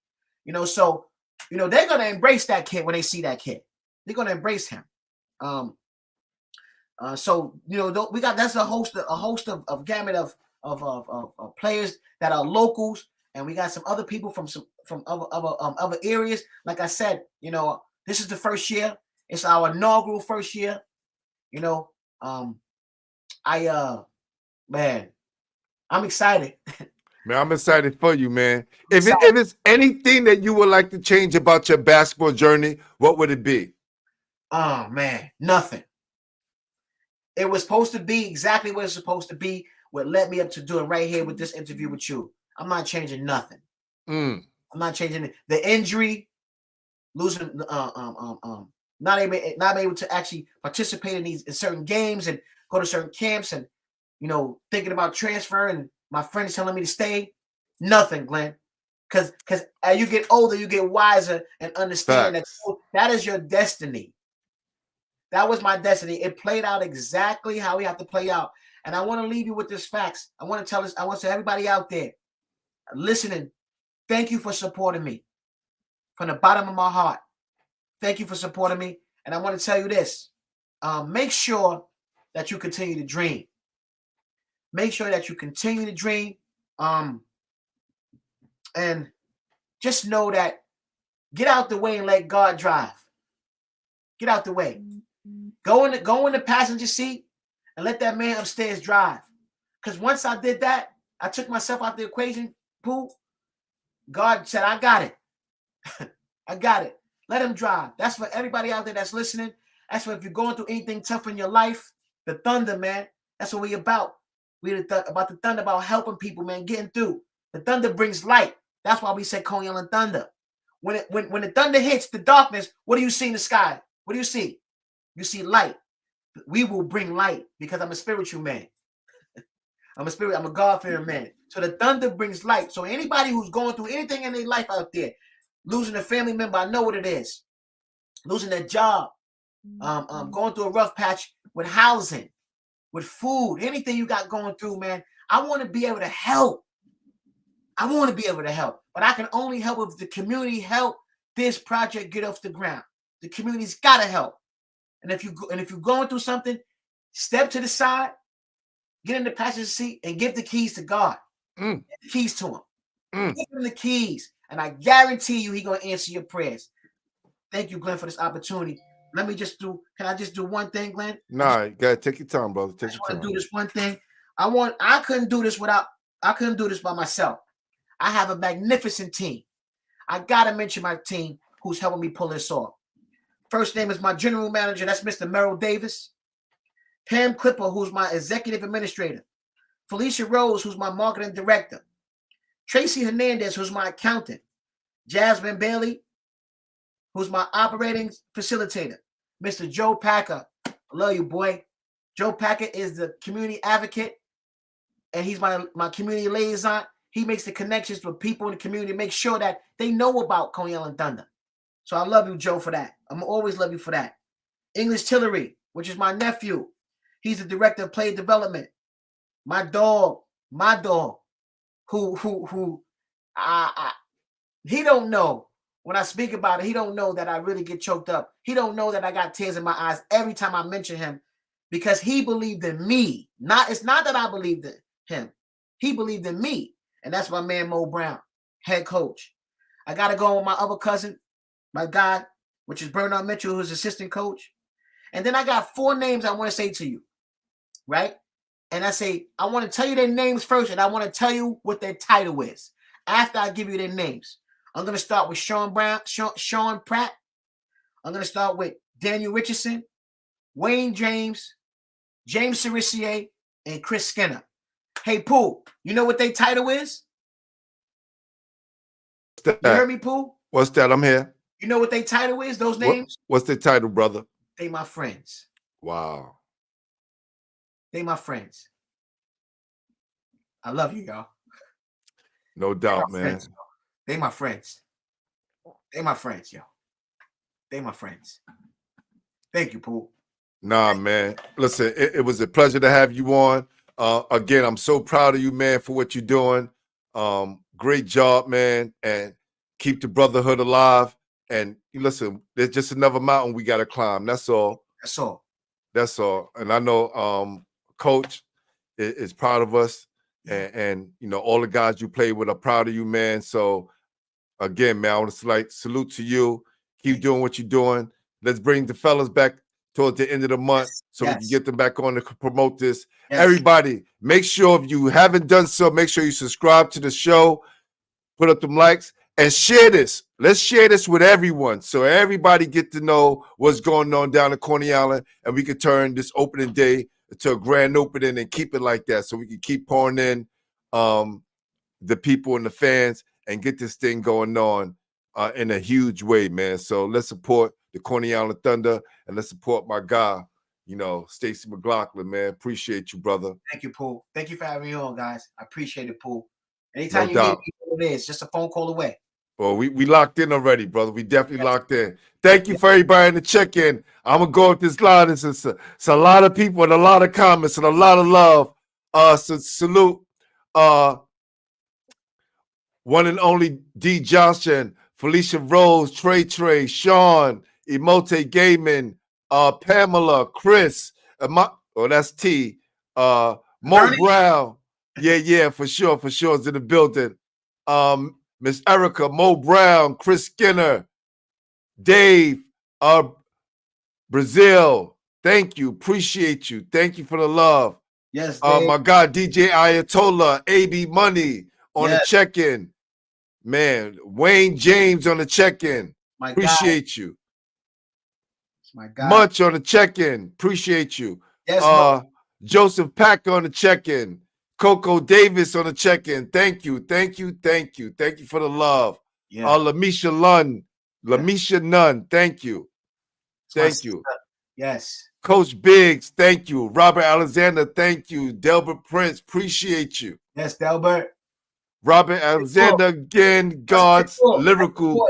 You know, so they're gonna embrace that kid when they see that kid. They're gonna embrace him. So we got that's a host of gamut of players that are locals, and we got some other people from other areas. Like I said, this is the first year. It's our inaugural first year. Man, I'm excited. Man, I'm excited for you, man. If it's anything that you would like to change about your basketball journey, what would it be? Oh man, nothing. It was supposed to be exactly what it's supposed to be. What led me up to doing right here with this interview with you. I'm not changing nothing. I'm not changing it. The injury, losing, not able to actually participate in certain games and go to certain camps, and thinking about transfer, and my friends telling me to stay. Nothing, Glenn. Because as you get older, you get wiser and understand that is your destiny. That was my destiny. It played out exactly how we have to play out. And I want to leave you with this facts. I want to tell everybody out there listening, thank you for supporting me from the bottom of my heart. Thank you for supporting me. And I want to tell you this. Make sure that you continue to dream. Make sure that you continue to dream. And just know that get out the way and let God drive. Get out the way. Go in the passenger seat and let that man upstairs drive. Because once I did that, I took myself out the equation, Pooh. God said, I got it. I got it. Let him drive. That's for everybody out there that's listening. That's for if you're going through anything tough in your life. The Thunder, man. That's what we about. We're about the Thunder, about helping people, man, getting through. The Thunder brings light. That's why we say Coney Island Thunder. When the thunder hits the darkness, what do you see in the sky? What do you see? You see light. We will bring light because I'm a spiritual man. I'm a God-fearing man. So the thunder brings light. So anybody who's going through anything in their life out there, losing a family member, I know what it is. Losing their job, going through a rough patch with housing, with food, anything you got going through, man. I want to be able to help. But I can only help if the community help this project get off the ground. The community's got to help. And if you're going through something, step to the side, get in the passenger seat, and give the keys to God. Give the keys to him. Give him the keys, and I guarantee you he's going to answer your prayers. Thank you, Glenn, for this opportunity. Can I just do one thing, Glenn? Nah, you gotta take your time, brother. Take your time. Do this one thing. I couldn't do this by myself. I have a magnificent team. I gotta mention my team who's helping me pull this off. First name is my general manager. That's Mr. Merrill Davis. Pam Clipper, who's my executive administrator. Felicia Rose, who's my marketing director. Tracy Hernandez, who's my accountant. Jasmine Bailey, who's my operating facilitator. Mr. Joe Packer. I love you, boy. Joe Packer is the community advocate, and he's my community liaison. He makes the connections with people in the community, make sure that they know about Coney Island Thunder. So I love you, Joe, for that. I'm going to always love you for that. English Tillery, which is my nephew. He's the director of player development. My dog, who he don't know. When I speak about it, he don't know that I really get choked up. He don't know that I got tears in my eyes every time I mention him because he believed in me. It's not that I believed in him. He believed in me. And that's my man, Mo Brown, head coach. I got to go with my other cousin, my guy, which is Bernard Mitchell, who's assistant coach. And then I got 4 names I want to say to you, right? And I want to tell you their names first, and I want to tell you what their title is after I give you their names. I'm going to start with Shawn Pratt. I'm going to start with Daniel Richardson, Wayne James, James Cerisier, and Chris Skinner. Hey, Pooh, you know what their title is? You heard me, Pooh? What's that? I'm here. You know what they title is? Those names? What's the title, brother? They my friends. Wow. They my friends. I love you, y'all. No doubt, man. Friends, they my friends. They my friends, yo. They my friends. Thank you, Pooh. Nah, man. Listen, it was a pleasure to have you on. Again, I'm so proud of you, man, for what you're doing. Great job, man, and keep the brotherhood alive. And listen, there's just another mountain we got to climb. That's all. That's all. That's all. And I know Coach is proud of us. And you know, all the guys you play with are proud of you, man. So again, man, I want to salute to you. Keep doing what you're doing. Let's bring the fellas back towards the end of the month so we can get them back on to promote this. Everybody, make sure if you haven't done so, make sure you subscribe to the show, put up them likes, and share this. Let's share this with everyone so everybody get to know what's going on down in Coney Island, and we can turn this opening day to a grand opening and keep it like that so we can keep pouring in the people and the fans and get this thing going on in a huge way, man. So let's support the Coney Island Thunder and let's support my guy, you know, Stacey McLaughlin, man. Appreciate you, brother. Thank you, Pooh. Thank you for having me on, guys. I appreciate it, Pooh. Anytime you need me, it is just a phone call away. Well, we locked in already, brother. We definitely locked in. Thank you for everybody in the check-in. I'm gonna go with this line. It's a lot of people and a lot of comments and a lot of love. So salute one and only D Johnson, Felicia Rose, Trey, Shawn, Emote Gaiman, Pamela, Chris, that's T, Mo Ernie? Brown. Yeah, for sure is in the building. Miss Erica, Mo Brown, Chris Skinner, Dave, Brazil. Thank you. Appreciate you. Thank you for the love. Yes, Dave. My God, DJ Ayatollah, AB Money on the check-in. Man, Wayne James on the check-in. Appreciate you. My God. Munch on the check-in. Appreciate you. Yes, Joseph Packer on the check-in. Coco Davis on the check-in. Thank you for the love. Yeah. Lamisha Nunn. Thank you. Yes. Coach Biggs, thank you. Robert Alexander, thank you. Delbert Prince, appreciate you. Yes, Delbert. Robert Alexander again, God's lyrical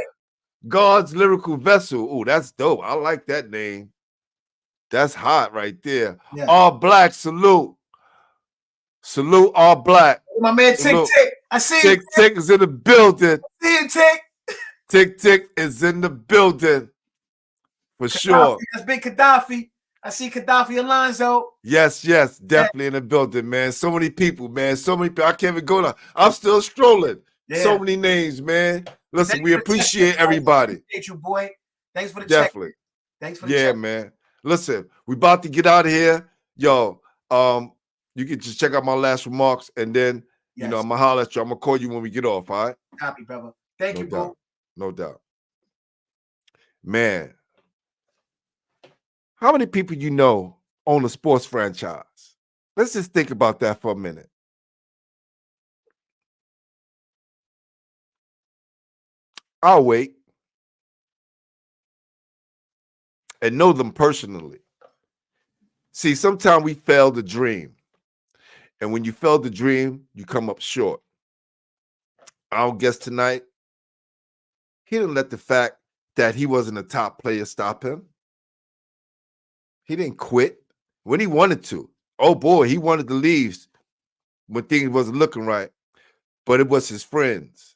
vessel. Oh, that's dope. I like that name. That's hot right there. Yeah. All Black, salute. Salute All Black. My man Tick Tick. I see Tick Tick is in the building. I see you, Tick. Tick Tick is in the building. For sure. That's Big Gaddafi. I see Gaddafi Alonzo. Yes, definitely in the building, man. So many people, man. So many people. I can't even go now. I'm still strolling. Yeah. So many names, man. Listen, we appreciate everybody. Appreciate you, boy. Thanks for the definitely. Check. Thanks for the check. Man. Listen, we about to get out of here. Yo, you can just check out my last remarks, and then you know I'm gonna holler at you. I'm gonna call you when we get off. All right. Copy, brother. Thank you, bro. No doubt. Man. How many people you know own a sports franchise? Let's just think about that for a minute. I'll wait and know them personally. See, sometimes we fail to dream. And when you fail to dream, you come up short. Our guest tonight, he didn't let the fact that he wasn't a top player stop him. He didn't quit when he wanted to. Oh boy, he wanted to leave when things wasn't looking right. But it was his friends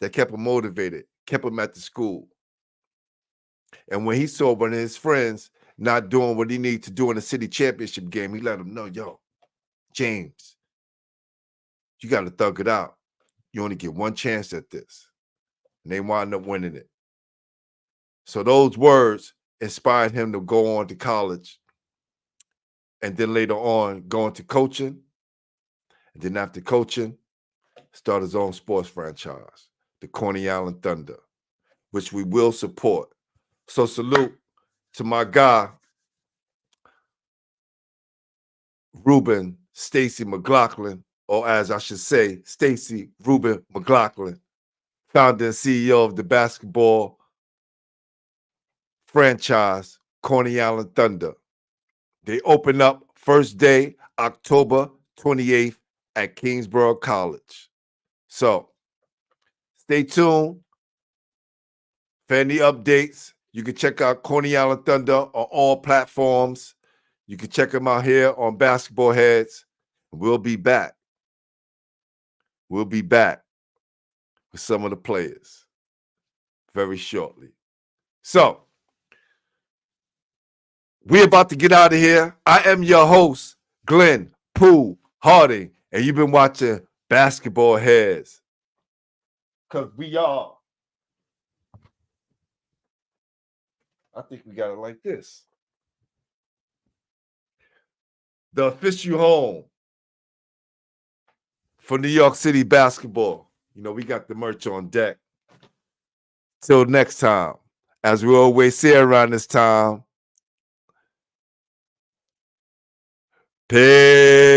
that kept him motivated, kept him at the school. And when he saw one of his friends not doing what he needed to do in the city championship game, he let him know, yo, James, you got to thug it out. You only get one chance at this. And they wound up winning it. So those words inspired him to go on to college and then later on go into coaching. And then after coaching, start his own sports franchise, the Coney Island Thunder, which we will support. So salute to my guy, Ruben Stacey McLaughlin, or as I should say, Stacey Ruben McLaughlin, founder and CEO of the basketball franchise, Coney Island Thunder. They open up first day, October 28th at Kingsborough College. So stay tuned for any updates. You can check out Coney Island Thunder on all platforms. You can check them out here on Basketballheads. We'll be back. We'll be back with some of the players very shortly. So, we're about to get out of here. I am your host, Glenn Pooh Harding, and you've been watching Basketballheads. Because we are. I think we got it like this. The official home for New York City basketball. You know, we got the merch on deck. Till next time, as we always say around this time, peace.